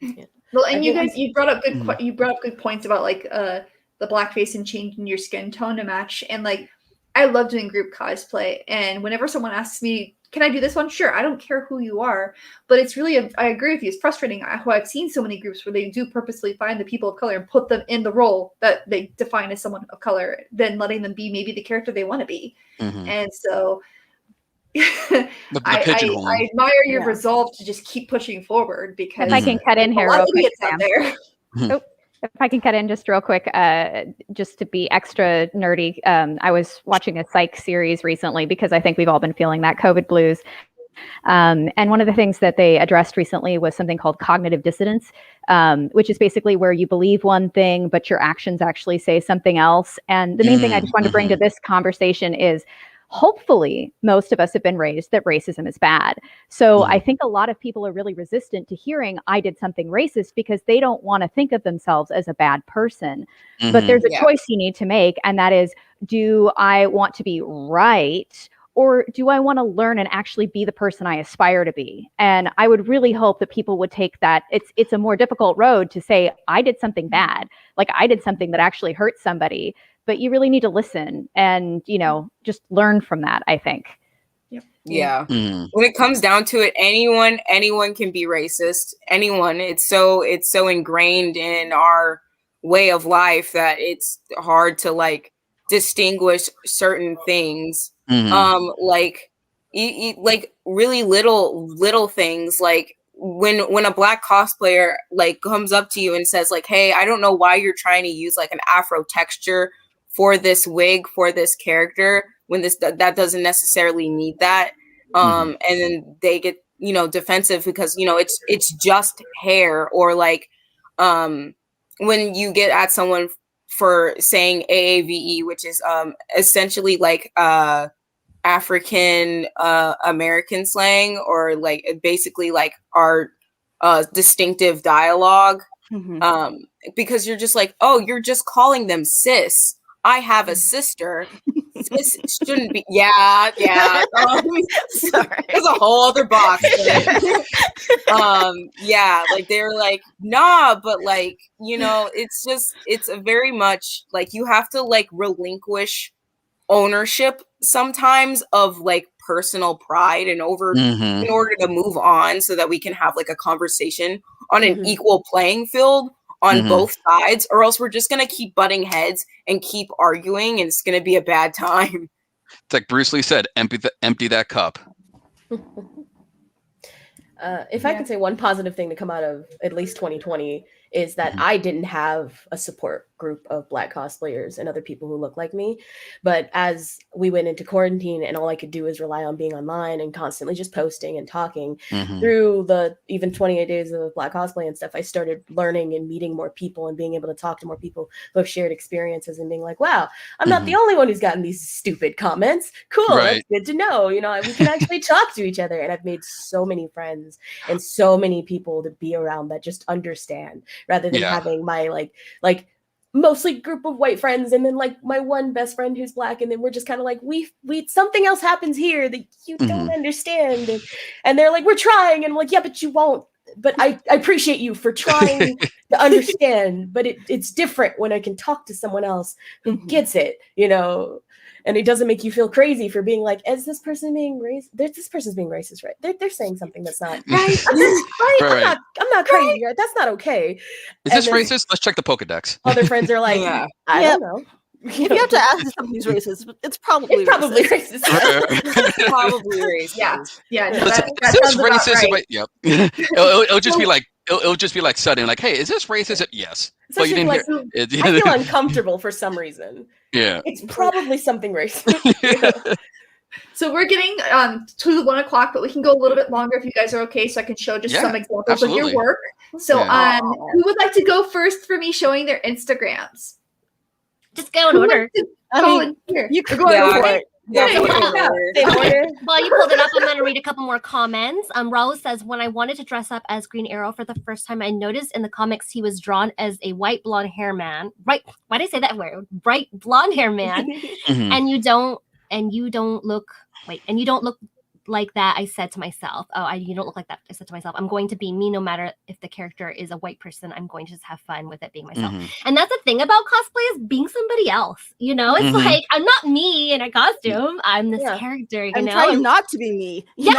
Well, and I you think guys, you brought up good Mhm. you brought up good points about like the blackface and changing your skin tone to match. And like, I love doing group cosplay. And whenever someone asks me, "Can I do this one?" Sure, I don't care who you are, but it's really I agree with you. It's frustrating how I've seen so many groups where they do purposely find the people of color and put them in the role that they define as someone of color, then letting them be maybe the character they want to be. Mhm. And so The I pigeonholing. admire your Yeah. resolve to just keep pushing forward because If I can cut in a here lot real of quick, idiots out Sam. there. If I can cut in just real quick, just to be extra nerdy, I was watching a psych series recently because I think we've all been feeling that COVID blues. And one of the things that they addressed recently was something called cognitive dissonance, which is basically where you believe one thing, but your actions actually say something else. And the main thing I just wanted to bring to this conversation is hopefully most of us have been raised that racism is bad. So I think a lot of people are really resistant to hearing I did something racist because they don't want to think of themselves as a bad person. But there's a choice you need to make, and that is, do I want to be right, or do I want to learn and actually be the person I aspire to be? And I would really hope that people would take that. It's a more difficult road to say, I did something bad. Like I did something that actually hurt somebody, but you really need to listen and, just learn from that, I think. Yeah. When it comes down to it, anyone can be racist. Anyone. It's so ingrained in our way of life that it's hard to like distinguish certain things. Like like really little things, like when a Black cosplayer like comes up to you and says like, "Hey, I don't know why you're trying to use like an Afro texture for this wig for this character when that doesn't necessarily need that." And then they get defensive because it's just hair, or like when you get at someone for saying AAVE, which is essentially like African American slang, or like basically like our distinctive dialogue. Because you're just like, oh, you're just calling them sis. I have a sister. Sis shouldn't be. Yeah. Sorry. There's a whole other box. Yeah, like they're like, nah, but like, it's a very much like you have to like relinquish ownership sometimes of like personal pride in order to move on, so that we can have like a conversation on an equal playing field on both sides, or else we're just gonna keep butting heads and keep arguing, and it's gonna be a bad time. It's like Bruce Lee said, empty that cup. If I could say one positive thing to come out of at least 2020 is that I didn't have a support group of Black cosplayers and other people who look like me. But as we went into quarantine and all I could do is rely on being online and constantly just posting and talking through the even 28 days of Black cosplay and stuff, I started learning and meeting more people and being able to talk to more people who have shared experiences and being like, wow, I'm not the only one who's gotten these stupid comments. Cool. Right. That's good to know. We can actually talk to each other. And I've made so many friends and so many people to be around that just understand, rather than having my like mostly group of white friends and then like my one best friend who's Black, and then we're just kind of like we something else happens here that you don't understand, and they're like, we're trying, and I'm like, yeah, but you won't. But I appreciate you for trying to understand, but it's different when I can talk to someone else who gets it, and it doesn't make you feel crazy for being like, is this person being racist? This person's being racist, right? They're saying something that's not right. Right. I'm not crazy, right? That's not okay. Is this racist? Let's check the Pokedex. Other friends are like, I don't know. If you have to ask if something's racist, it's probably racist. Probably racist. Yeah. Listen, is this racist? Right. Yep. It'll just be like it'll just be like sudden, like, hey, is this racist? Yes. But you didn't like, hear. I feel uncomfortable for some reason. Yeah. It's probably something racist. So we're getting to the 1 o'clock, but we can go a little bit longer if you guys are okay, so I can show just some examples of your work. So who would like to go first for me showing their Instagrams? Just go in order. You can go for it. While you pulled it up, I'm going to read a couple more comments. Raul says, when I wanted to dress up as Green Arrow for the first time, I noticed in the comics he was drawn as a white blonde hair man. Right? Why did I say that word? Bright blonde hair man. Mhm. And you don't look like that. I said to myself, you don't look like that. I said to myself, I'm going to be me no matter if the character is a white person. I'm going to just have fun with it being myself. Mhm. And that's the thing about cosplay is being somebody else. You know, it's Mhm. like I'm not me in a costume. I'm this character. You I'm know, trying not to be me. Yeah,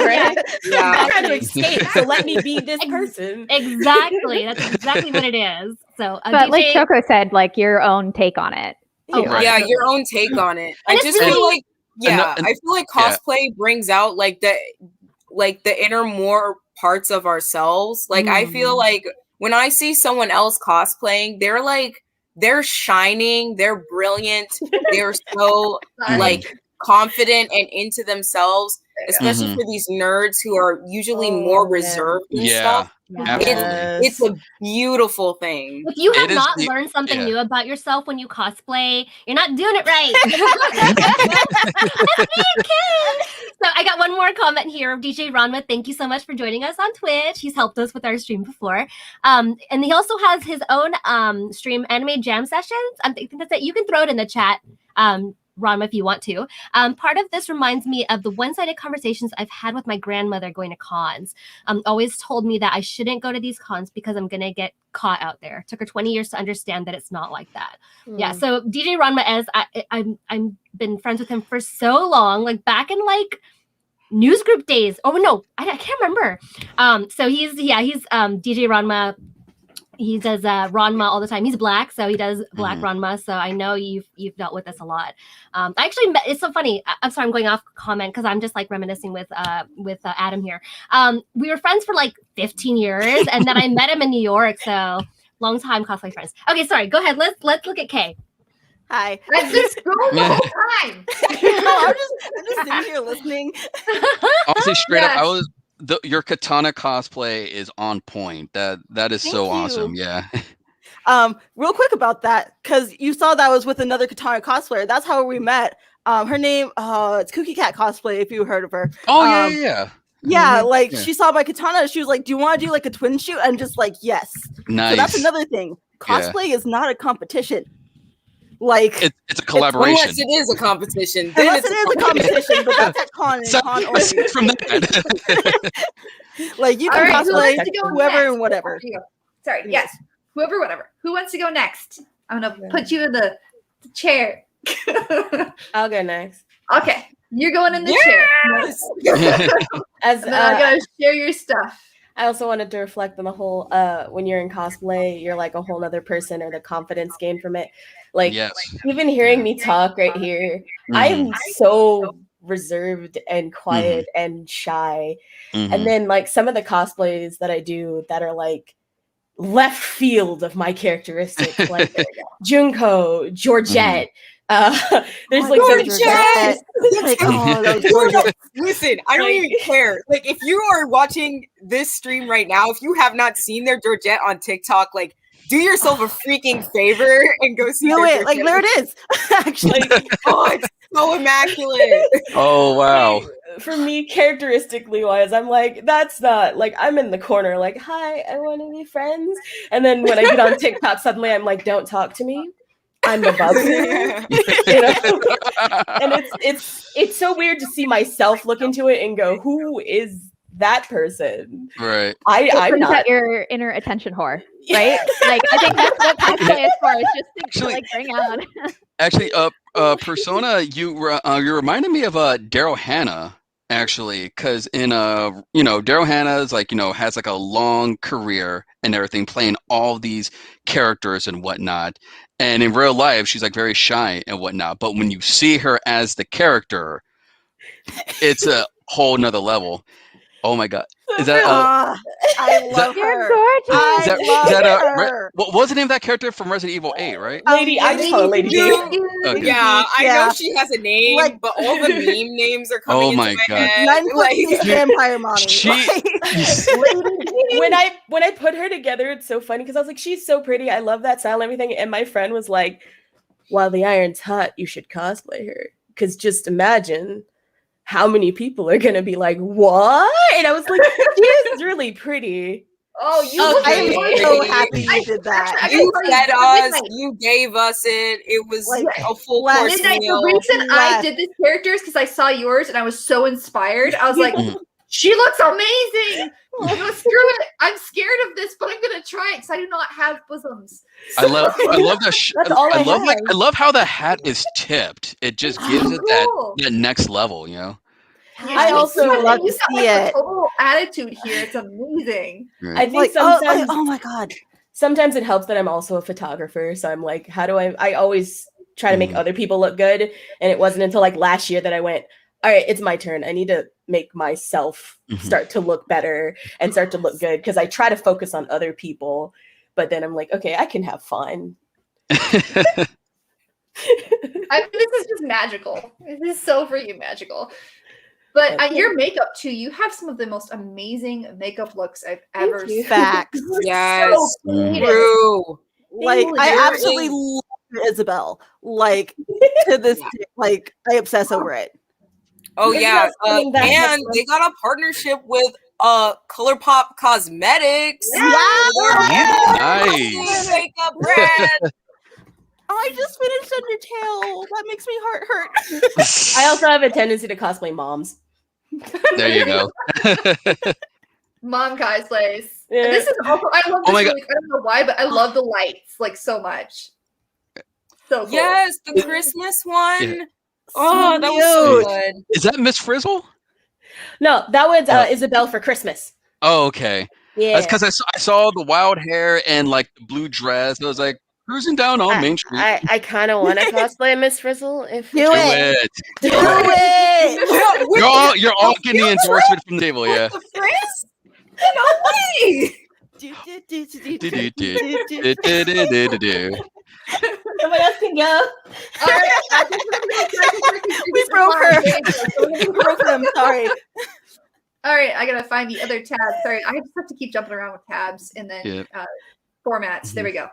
right. Yeah. I'm trying to escape, so let me be this person. Exactly. That's exactly what it is. So, But like DJ, Choco said, like your own take on it. Oh, too. Right. Yeah, your own take on it. I it's just really- feel like And- I feel like cosplay brings out like the inner more parts of ourselves. Like I feel like when I see someone else cosplaying, they're shining, they're brilliant, they're so like confident and into themselves, especially Mhm. for these nerds who are usually more reserved and Yeah, stuff. absolutely. It's a beautiful thing. if you have It is not the- learned something yeah. new about yourself when you cosplay, you're not doing it right. So I got one more comment here. DJ Ranma, thank you so much for joining us on Twitch. He's helped us with our stream before. And he also has his own stream, Anime Jam Sessions. I think that's it. You can throw it in the chat, Ranma, if you want to. Part of this reminds me of the one-sided conversations I've had with my grandmother going to cons. Always told me that I shouldn't go to these cons because I'm going to get caught out there. It took her 20 years to understand that it's not like that. Yeah, so DJ Ranma, as I'm been friends with him for so long, like back in like news group days. Oh no, I can't remember. So he's DJ Ranma. He does Ranma all the time. He's black, so he does black Ranma. So I know you've dealt with this a lot. I actually met, it's so funny. I'm sorry, I'm going off comment because I'm just like reminiscing with Adam here. We were friends for like 15 years, and then I met him in New York. So long time cosplay friends. Okay, sorry. Go ahead. Let's look at Kay. Hi. I've been scrolling the whole time. I'm just sitting here listening. Honestly, straight up, Yes. your katana cosplay is on point. That is Thank so you. awesome. Yeah. Real quick about that, because you saw that was with another katana cosplayer. That's how we met. Her name, it's Cookie Cat Cosplay, if you heard of her. Oh yeah. Yeah, like Yeah. she saw my katana. She was like, "Do you want to do like a twin shoot?" And just like, yes. Nice. So that's another thing. Cosplay is not a competition. Like It's a collaboration. Unless it is a competition. Then unless it's it is a competition, but that's at con and So- con only. aside from that. Like you All can right, who cosplay wants to go whoever next? and whatever. Here you go. Sorry. Yes. Whoever, whatever. Who wants to go next? I'm gonna put you in the chair. I'll go next. Okay, you're going in the chair. As And then I gotta share your stuff. I also wanted to reflect on the whole when you're in cosplay, you're like a whole other person, or the confidence gain from it. Like Yes. even hearing me talk right here, I am so reserved and quiet and shy. And then like some of the cosplays that I do that are like left field of my characteristics, like Junko, Georgette. There's like Georgette! Like, oh, that was gorgeous. Listen, I don't even care. Like, if you are watching this stream right now, if you have not seen their Georgette on TikTok, like, do yourself a freaking favor and go see No, their wait, like Georgette. there it is. Actually, Oh, it's so immaculate. Oh wow. For me, characteristically wise, I'm like, that's not like I'm in the corner, like, hi, I want to be friends. And then when I get on TikTok, suddenly I'm like, don't talk to me. I'm above you. You know? And it's so weird to see myself look into it and go, who is that person? Right. It I'm brings not. out your inner attention whore, right? Like I think that's what cosplay is for. It's just to like bring out. Actually, Persona, you reminded me of Daryl Hannah. Actually, because in Daryl Hannah is like has like a long career and everything, playing all these characters and whatnot. And in real life, she's like very shy and whatnot. But when you see her as the character, it's a whole nother level. Oh my god! Is that? I love You're her. gorgeous. I love What her. was the name of that character from Resident Evil 8? Right? Lady, I just call her Lady D. Okay. Yeah, I Yeah. know she has a name, Like- but all the meme names are coming Oh into my my God. head. 9 foot Like, 6 vampire mommy. She- when I put her together, it's so funny because I was like, she's so pretty. I love that style and everything. And my friend was like, while the iron's hot, you should cosplay her because just imagine how many people are gonna be like, what? And I was like, she is really pretty. Oh, you Okay. look I am amazing. so happy you did that. Actually, You I fed gotta tell us. You gave us it. It was Like, a full last course Midnight, the meal. reason I Last- did this character is because I saw yours and I was so inspired. I was like, she looks amazing. You know, screw it. I'm scared of this, but I'm gonna try it because I do not have bosoms. I love that. That's all I love have. I love how the hat is tipped. It just gives it Cool. that next level, you know. I also love to you've got see like it. a total attitude here. It's amazing. I think Like, sometimes oh my god. sometimes it helps that I'm also a photographer. So I'm like, how do I always try to make other people look good. And it wasn't until like last year that I went, all right, it's my turn. I need to make myself start to look better and start to look good. Because I try to focus on other people, but then I'm like, okay, I can have fun. I mean, this is just magical. This is so freaking magical. But your makeup too, you have some of the most amazing makeup looks I've ever seen. Facts. Yes, So creative. true. Like, I There absolutely is- love Isabel. Like, to this day, like, I obsess over it. Oh It's yeah, not something that and they got a partnership with ColourPop Cosmetics. Nice. Makeup brand. Oh, I just finished Undertale. That makes me heart hurt. I also have a tendency to cosplay moms. There you go. Mom cosplays. Yeah. And this is also I love Oh this my God. really, I don't know why, but I love the lights like so much. So cool. Yes, the Christmas one. Yeah. Oh, that was so good. Is that Miss Frizzle? No, that was Oh. Isabel for Christmas. Oh, okay. Yeah. That's because I saw the wild hair and like the blue dress. I was like cruising down on Main Street. I kind of want to cosplay Miss Frizzle. If Do Do it. it. Do it. You're all getting the endorsement from the table, yeah. The frizz? No way. Do-do-do-do-do-do-do-do. Somebody else can go. All right, I think we're gonna go We broke her. We broke them. Sorry. All right, I gotta find the other tab. Sorry, I just have to keep jumping around with tabs and then Yeah. formats. There we go.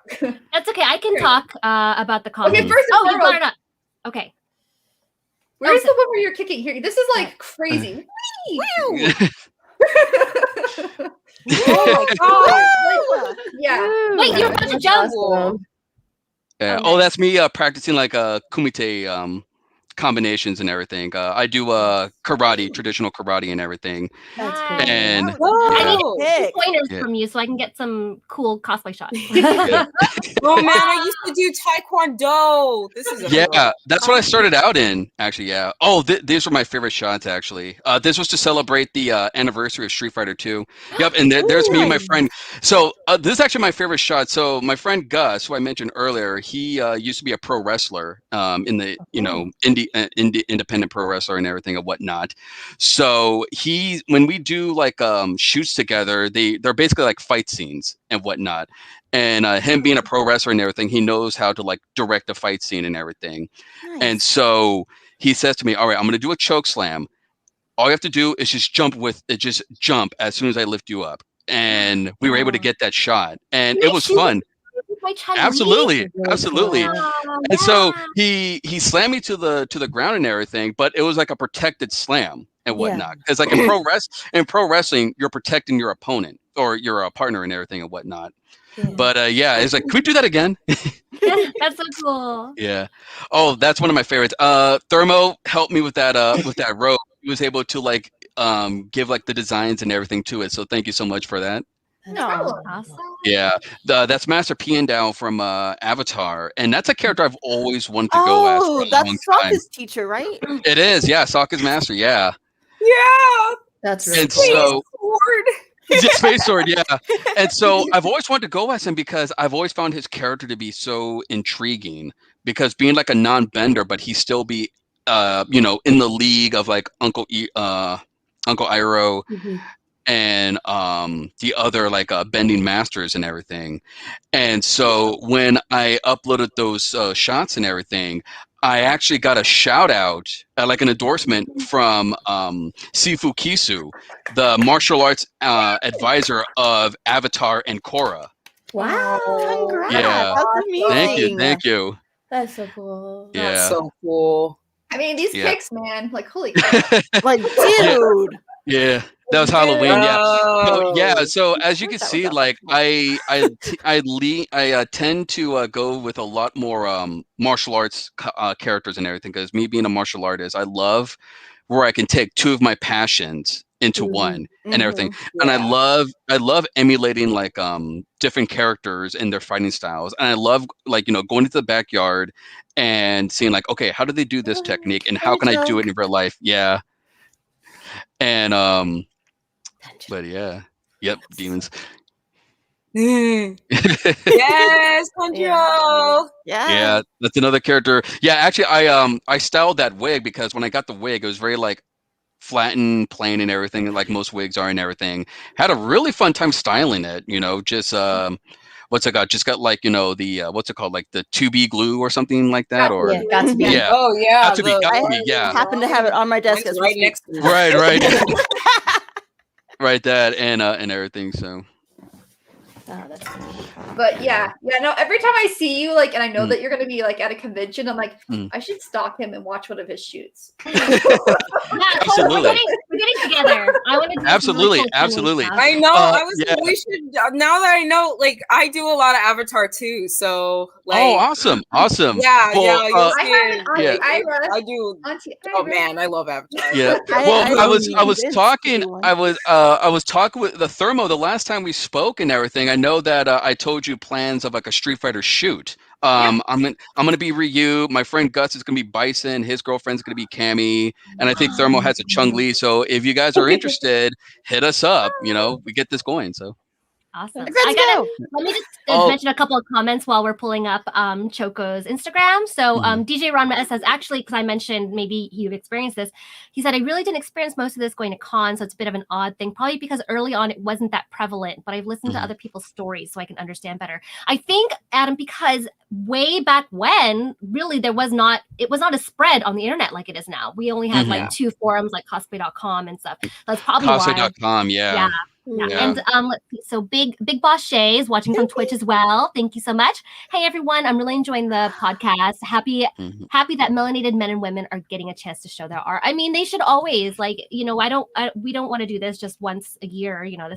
That's okay. I can talk about the comments. Okay, first and Oh, you brought foremost, it up. Okay. where's the one where you're kicking here? This is like crazy. Oh my god. Yeah. Wait, you're about to jump. Awesome. Yeah. Oh, that's me practicing like kumite combinations and everything. I do karate, traditional karate and everything. That's cool. Nice. And I need Whoa. Sick. pointers Yeah. from you so I can get some cool cosplay shots. Oh man, I used to do taekwondo. This is yeah, that's what I started out in, actually. Yeah. Oh, these were my favorite shots, actually. This was to celebrate the anniversary of Street Fighter 2. Yep, and there's me and my friend. So this is actually my favorite shot. So my friend Gus, who I mentioned earlier, he used to be a pro wrestler in the independent pro wrestler and everything and whatnot. So when we do like shoots together, they're basically like fight scenes and whatnot. And him being a pro wrestler and everything, he knows how to like direct a fight scene and everything. And so he says to me, all right, I'm going to do a choke slam. All you have to do is just jump as soon as I lift you up. And we were able to get that shot. And it was fun. Absolutely. And so he slammed me to the ground and everything, but it was like a protected slam and whatnot. Because like in pro wrestling, you're protecting your opponent or your partner and everything and whatnot. But yeah, it's like, can we do that again? That's so cool. Yeah. Oh, that's one of my favorites. Thermo helped me with that robe. He was able to like give like the designs and everything to it. So thank you so much for that. No, awesome. Yeah. That's Master Piandao from Avatar, and that's a character I've always wanted to go as for a that's long time. Sokka's teacher, right? It is, yeah. Sokka's master, yeah. Yeah. That's really And cool. so Sword. Space Sword, yeah. And so I've always wanted to go as him because I've always found his character to be so intriguing. Because being like a non-bender, but he still be, in the league of like Uncle Iroh and the other like bending masters and everything. And so when I uploaded those shots and everything, I actually got a shout out, like an endorsement from Sifu Kisu, the martial arts advisor of Avatar and Korra. Wow. Congrats. Yeah. That's amazing. Thank you. That's so cool. Yeah. That's so cool. I mean, these Yeah. kicks, man, like holy crap. Like, dude. Yeah, that was Halloween. Yeah. So, yeah. Oh. So as you Of can course that was see, like I tend to go with a lot more martial arts characters and everything, because me being a martial artist, I love where I can take two of my passions into one and everything. And Yeah. I love emulating like different characters and their fighting styles. And I love, like, you know, going into the backyard and seeing like, okay, how do they do this technique and how can I do it in real life? Yeah. And but yeah. Yep, demons. Yes, Tanjiro. Yeah, that's another character. Yeah, actually I styled that wig because when I got the wig, it was very like flattened, plain and everything, like most wigs are and everything. Had a really fun time styling it, you know, just what's it got? Just got like, you know, the what's it called? Like the 2B glue or something like that, or Yeah, got to be. yeah. Oh yeah. Got to be, I happen to have it on my desk Mine's as right we next speak. to me. Right. Right, that and everything. So Oh, that's cool. But yeah, no, every time I see you, like, and I know Mm. that you're gonna be like at a convention, I'm like, Mm. I should stalk him and watch one of his shoots. Yeah, Absolutely. we're getting together. I want to do some really cool Absolutely. stuff. I know. I was. Yeah. We should. Now that I know, like, I do a lot of Avatar too. So, like, Oh, awesome. yeah, Well, yeah. You'll I see have it. an Auntie yeah. Ira. I do. Auntie Oh Ira. man, I love Avatar. Yeah. I Well, I was convinced talking everyone. I was talking with the Thermo the last time we spoke and everything. I know that I told you plans of like a Street Fighter shoot. I'm gonna be Ryu. My friend Gus is gonna be Bison. His girlfriend's gonna be Cammy, and I think Thermo has a Chung Li. So if you guys are interested, hit us up. You know, we get this going. So Awesome. Let's I gotta go. let me just Oh. mention a couple of comments while we're pulling up Choco's Instagram. So Mhm. DJ Ron says, actually, because I mentioned maybe you've experienced this, he said, I really didn't experience most of this going to cons, so it's a bit of an odd thing, probably because early on it wasn't that prevalent, but I've listened to Mhm. other people's stories so I can understand better. I think, Adam, because way back when, really it was not a spread on the internet like it is now. We only had Mhm. like two forums like cosplay.com and stuff. That's probably why. Cosplay.com, yeah. Yeah. Yeah. And let's see. So Big Boss Shay is watching from Twitch as well. Thank you so much. Hey everyone, I'm really enjoying the podcast. Happy that melanated men and women are getting a chance to show their art. I mean, they should always, like, you know, we don't want to do this just once a year. You know,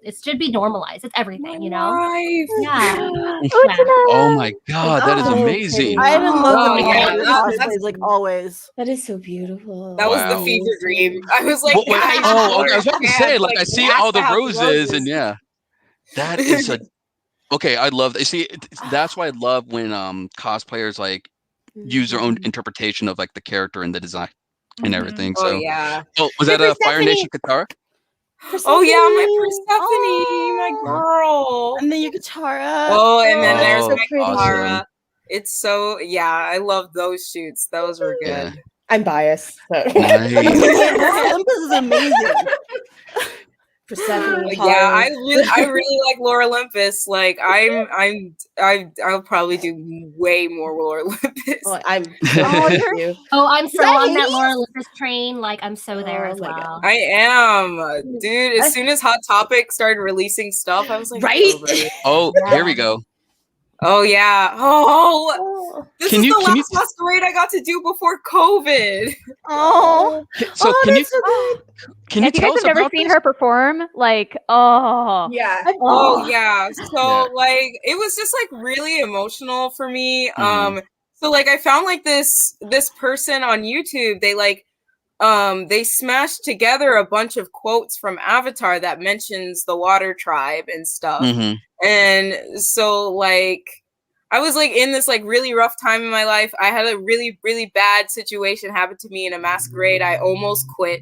it should be normalized. It's everything, you know. Life. Yeah. Oh my god, that is Oh, amazing. I am in love Oh, with yeah, your that's- cosplays, like always. That is so beautiful. That was Wow. the fever dream. I was like, Well, wait, guys, okay, I was about to say, like, I see all the have roses, and yeah, that is a okay. I love. See, that's why I love when cosplayers like use their own interpretation of like the character and the design and everything. Oh So, yeah. was that a Fire Nation Katara? Oh yeah, my Persephone, my girl. And then your Katara. Oh, and then there's Oh, my pretty. Katara. It's so I love those shoots. Those were good. Yeah. I'm biased. So. Nice. Olympus is amazing. Persephone. Yeah, I really like Lore Olympus. Like I'll probably do way more Lore Olympus. Oh, I'm. you're- Oh, I'm so Right? on that Laura Lucas train. Like, I'm so there Oh as my well. I am, dude. As soon as Hot Topic started releasing stuff, I was like, Right? Oh, here we go. Oh yeah. Oh, this Can is you- the can you- last masquerade I got to do before COVID. Oh, So can you that's so good. can you If you tell guys us have never about seen this? her perform, like, oh, Yeah. Oh yeah. So Yeah. like it was just like really emotional for me. Mhm. So like I found like this person on YouTube, they smashed together a bunch of quotes from Avatar that mentions the Water Tribe and stuff. Mhm. And so like I was like in this like really rough time in my life. I had a really, really bad situation happen to me in a masquerade. I almost quit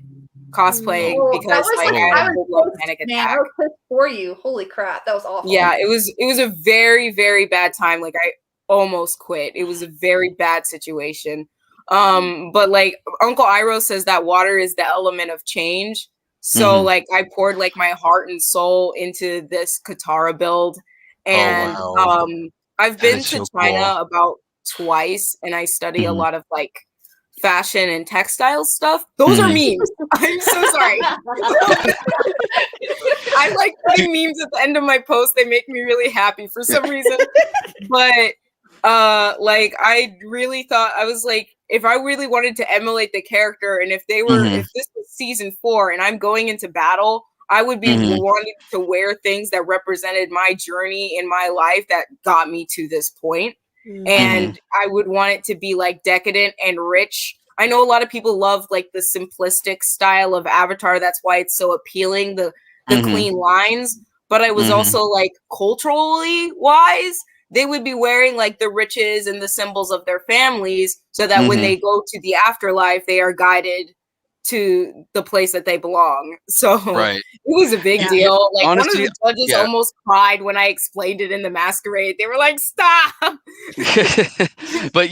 cosplaying Oh, because that was like like I had I a was full-blown pissed, panic man. I attack. was pissed for you. Holy crap, that was awful. Yeah, it was a very, very bad time. Like I almost quit. It was a very bad situation. But like Uncle Iroh says that water is the element of change. So Mhm. like I poured like my heart and soul into this Katara build. And wow. I've That been is to so China cool. about twice and I study a Mhm. lot of like fashion and textile stuff. Those are memes. I'm so sorry. I like putting memes at the end of my post. They make me really happy for some reason. But like I really thought I was like if I really wanted to emulate the character, and if they were, if this was season 4 and I'm going into battle, I would be wanting to wear things that represented my journey in my life that got me to this point. And I would want it to be like decadent and rich. I know a lot of people love like the simplistic style of Avatar. That's why it's so appealing, the clean lines. But I was also like culturally wise, they would be wearing like the riches and the symbols of their families so that when they go to the afterlife, they are guided to the place that they belong. So it was a big deal. Like honestly, one of the judges almost cried when I explained it in the masquerade. They were like, stop. But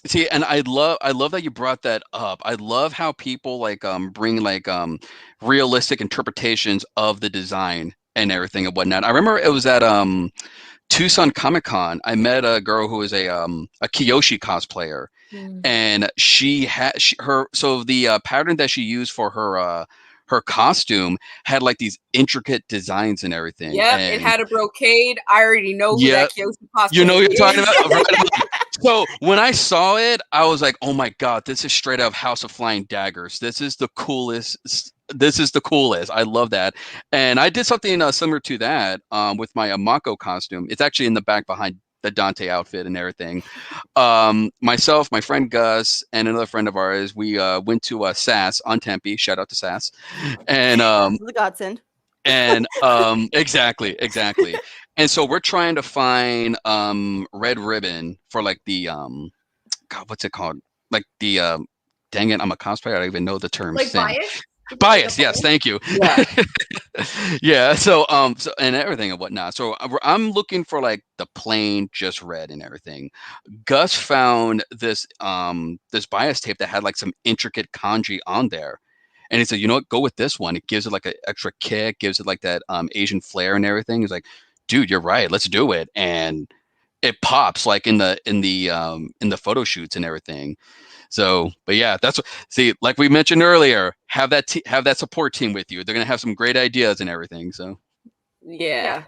see, and I love that you brought that up. I love how people like bring like realistic interpretations of the design and everything and whatnot. I remember it was at Tucson Comic-Con. I met a girl who was a Kiyoshi cosplayer, and she had the pattern that she used for her costume had like these intricate designs and everything. Yeah, it had a brocade. I already know who that Kiyoshi cosplay You know what you're is. talking about? So when I saw it, I was like, oh my God, this is straight up House of Flying Daggers. This is the coolest. I love that. And I did something similar to that with my Mako costume. It's actually in the back behind the Dante outfit and everything. Myself, my friend Gus, and another friend of ours, we went to SAS on Tempe. Shout out to SAS. And the godsend. And exactly. And so we're trying to find red ribbon for like the God, what's it called? Like the dang it, I'm a cosplayer. I don't even know the term. Like bias? Bias, yes, thank you. Yeah. Yeah, so and everything and whatnot. So I'm looking for like the plain just red and everything. Gus found this bias tape that had like some intricate kanji on there. And he said, you know what, go with this one. It gives it like an extra kick, gives it like that Asian flair and everything. He's like, dude, you're right, let's do it. And it pops like in the photo shoots and everything. So, but yeah, that's what, see, like we mentioned earlier, have that support team with you. They're gonna have some great ideas and everything. So Yeah.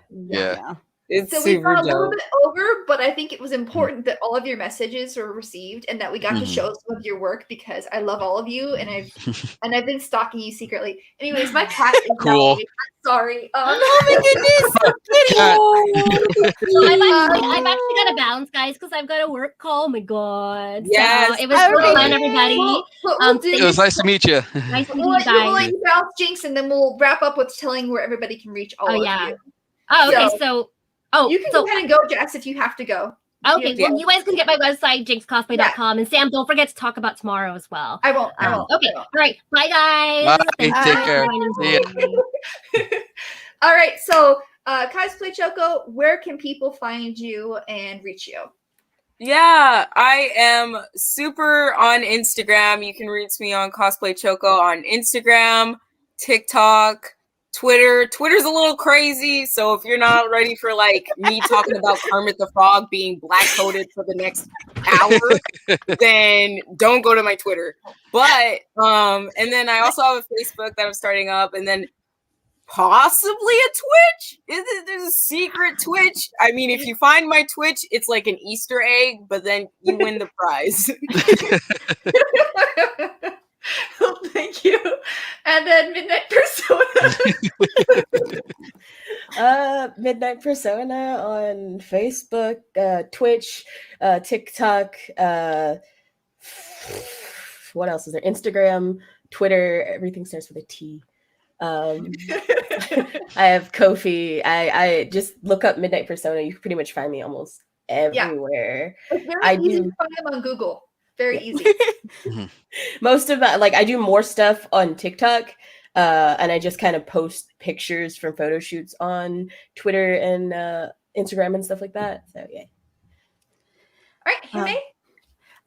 It's So we super got a little dope. bit over, but I think it was important that all of your messages were received and that we got to show some of your work because I love all of you and I've been stalking you secretly. Anyways, my cat is Cool. yelling. I'm sorry. Oh my goodness! So I've actually got to bounce, guys, because I've got a work call. Oh my god! Yes. So it was really fun, everybody. it was nice to meet you. Nice to meet We'll you let guys. you bounce, Jinx, and then we'll wrap up with telling where everybody can reach all of you. Oh, okay. So you can go ahead and go, Jess, if you have to go. Okay, well, you guys can get my website, jinxcosplay.com. And Sam, don't forget to talk about tomorrow as well. I won't. Okay, all right. Bye, guys. Bye. Take care. See ya. All right, so CosplayChoco, where can people find you and reach you? Yeah, I am super on Instagram. You can reach me on CosplayChoco on Instagram, TikTok, Twitter. Twitter's a little crazy, so if you're not ready for like me talking about Kermit the Frog being black coated for the next hour, then don't go to my Twitter. But and then I also have a Facebook that I'm starting up, and then possibly a Twitch. There's a secret Twitch. I mean, if you find my Twitch, it's like an Easter egg, but then you win the prize. Thank you. And then Midnight Pursona. Midnight Pursona on Facebook, Twitch, TikTok, what else is there? Instagram, Twitter, everything starts with a T. I have Ko-fi. I just look up Midnight Pursona. You can pretty much find me almost everywhere. It's very easy to find them on Google. Very easy. Most of that, like I do more stuff on TikTok, and I just kind of post pictures from photo shoots on Twitter and Instagram and stuff like that. So yeah. All right, HimeKaye.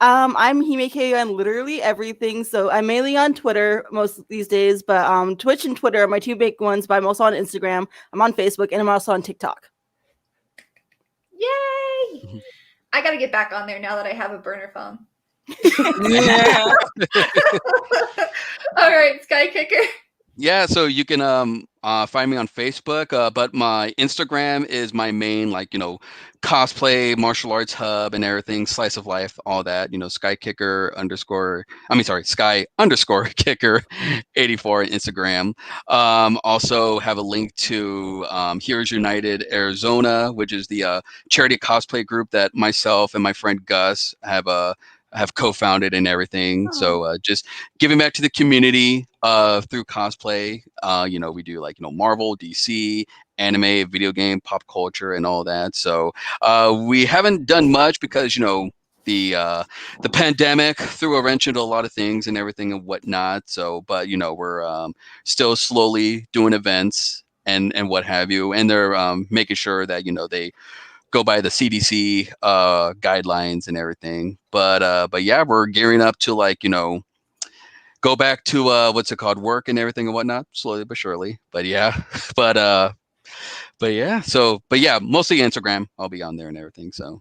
I'm HimeKaye on literally everything. So I'm mainly on Twitter most of these days, but Twitch and Twitter are my two big ones. But I'm also on Instagram. I'm on Facebook, and I'm also on TikTok. Yay! I got to get back on there now that I have a burner phone. Yeah. All right, SkyKicker. Yeah, so you can find me on Facebook, but my Instagram is my main, like, cosplay, martial arts hub and everything, slice of life, all that, Sky underscore kicker 84 on Instagram. Also have a link to Heroes United Arizona, which is the charity cosplay group that myself and my friend Gus have co-founded and everything. Oh. So just giving back to the community through cosplay. We do Marvel, DC, anime, video game, pop culture, and all that. So we haven't done much because the pandemic threw a wrench into a lot of things and everything and whatnot. So, but we're still slowly doing events and what have you, and they're making sure that they go by the CDC guidelines and everything. But yeah, we're gearing up to go back to work and everything and whatnot, slowly but surely. But yeah, but yeah, mostly Instagram. I'll be on there and everything. So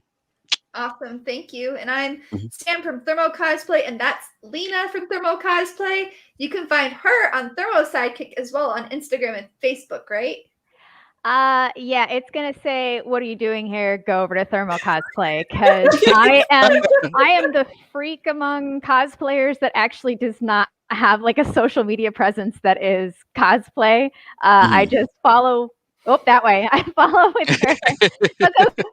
Awesome, thank you. And I'm Mhm. Sam from ThermoCosplay, and that's Lena from ThermoCosplay. You can find her on ThermoSidekick as well on Instagram and Facebook, right? Yeah, it's gonna say, "What are you doing here? Go over to ThermoCosplay," because I am the freak among cosplayers that actually does not have like a social media presence that is cosplay. I just follow. Oh, that way. I follow with her. So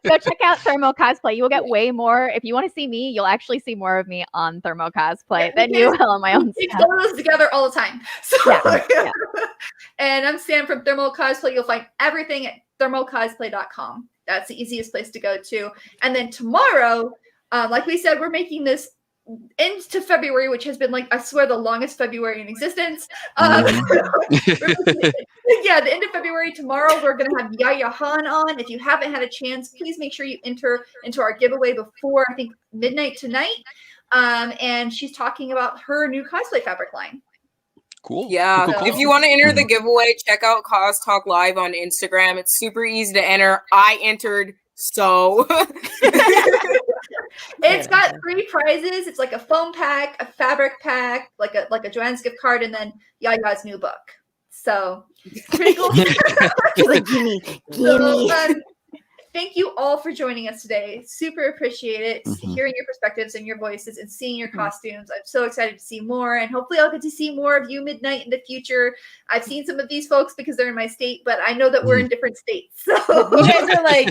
go check out ThermoCosplay. You will get way more. If you want to see me, you'll actually see more of me on ThermoCosplay than you will on my own We stuff. photos together all the time. So, Yeah. And I'm Sam from ThermoCosplay. You'll find everything at thermocosplay.com. That's the easiest place to go to. And then tomorrow, like we said, we're making this into February, which has been I swear the longest February in existence. Yeah, the end of February. Tomorrow we're gonna have Yaya Han on. If you haven't had a chance, please make sure you enter into our giveaway before I think midnight tonight. And she's talking about her new cosplay fabric line. Cool. Yeah, Cool. if you want to enter the giveaway, check out CosTalk Live on Instagram. It's super easy to enter. I entered, so It's got 3 prizes. It's like a foam pack, a fabric pack, like a Joanne's gift card, and then Yaya's new book. So pretty cool. She's like, gimme. So, thank you all for joining us today. Super appreciate it. Hearing your perspectives and your voices and seeing your costumes. I'm so excited to see more, and hopefully I'll get to see more of you midnight in the future. I've seen some of these folks because they're in my state, but I know that we're in different states. So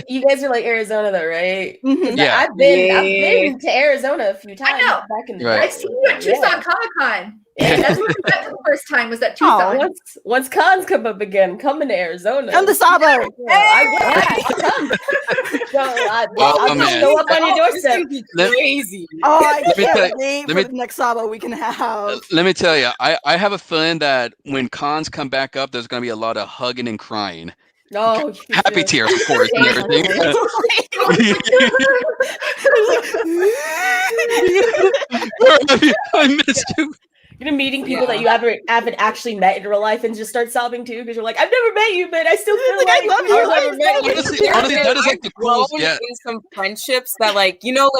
you guys are like Arizona though, right? Yeah. I've been to Arizona a few times. I know. Back in the Right. I've seen you at Tucson Comic Con. Yeah. That's where we met for the first time, was at Tucson. Once cons come up again, coming to Arizona. Come to Sabo. I'll man. show up on your doorstep. crazy. Oh, I Let me tell can't you- wait for the next Sabo we can have. Let me tell you, I have a feeling that when cons come back up, there's going to be a lot of hugging and crying. Oh, Happy tears, of course, and everything. I missed you. You're meeting people that you haven't actually met in real life and just start sobbing too because you're like, I've never met you, but I still feel like I love you. I've never met you. Honestly, that is like the coolest. Grown Yeah. in some friendships that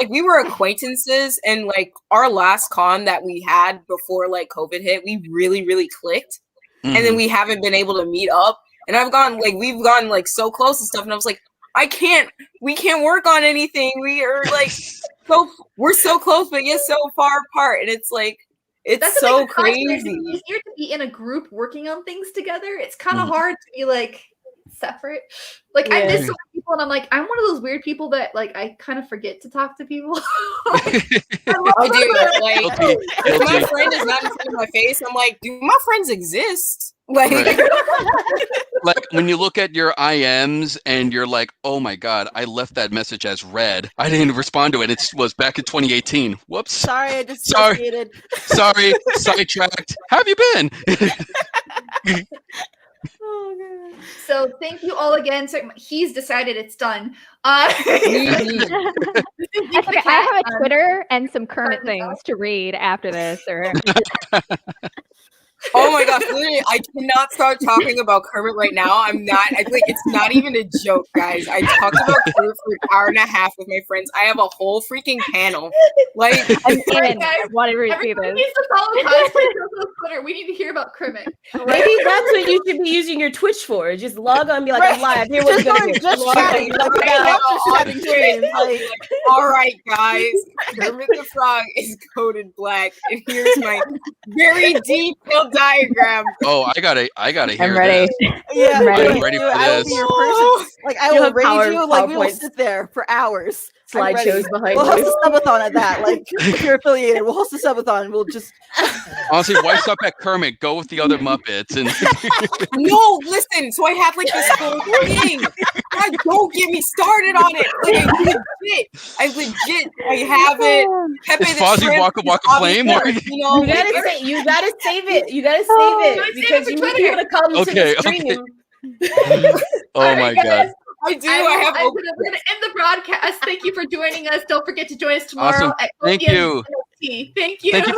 we were acquaintances, and our last con that we had before COVID hit, we really, really clicked. And then we haven't been able to meet up. And we've gone so close and stuff. And I was like, we can't work on anything. We are we're so close, but yet so far apart. And it's That's so the thing with cosplayers. crazy. It's easier to be in a group working on things together. It's kind of hard to be separate. I miss so many people, and I'm I'm one of those weird people that I kind of forget to talk to people. Oh, dude, if my friend is not in front of my face, I'm like, do my friends exist? Right. When you look at your IMs and you're like, oh my God, I left that message as read. I didn't respond to it. It was back in 2018. Whoops. Sorry, I just Sorry, sidetracked. How have you been? Oh, God. So thank you all again. So he's decided it's done. That's okay. I have a Twitter and some current Pardon me? things to read after this. Or Oh my gosh, literally, I cannot start talking about Kermit right now. It's not even a joke, guys. I talked about Kermit for an hour and a half with my friends. I have a whole freaking panel. Like, I'm Alright, in. guys, I want to see everybody this. needs to follow CosplayChoco's Twitter. We need to hear about Kermit. Maybe that's what you should be using your Twitch for. Just log on and be like, I'm live. Here, what Just you gonna going, hear. just Log chatting, on. like without just having streams. Like, all right, guys, Kermit the Frog is coded black, and here's my very detailed diagram. Oh, I gotta I'm hear ready. this. yeah, I'm ready. I'm ready for I will be this. your person. Like I You'll will have raid you. Like we will PowerPoints. sit there for hours. I'm ready. Slideshows behind We'll host you. a subathon at that. Like if you're affiliated, we'll host a subathon. We'll just Honestly, why stop at Kermit? Go with the other Muppets. And No, listen. So I have like this whole thing. God, don't get me started on it. Like I have it. Pepe is the Fozzie Shrimp Waka is Waka Flame? obviously, you know, You gotta like, say, you gotta save it. You gotta Oh, save save it it because for you need Twitter. people to come to Okay, the stream. oh Alright, my guys, god. I do. we're gonna end the broadcast. Thank you for joining us. Don't forget to join us tomorrow Awesome. at Thank Columbia you. NFT. Thank you. Thank you for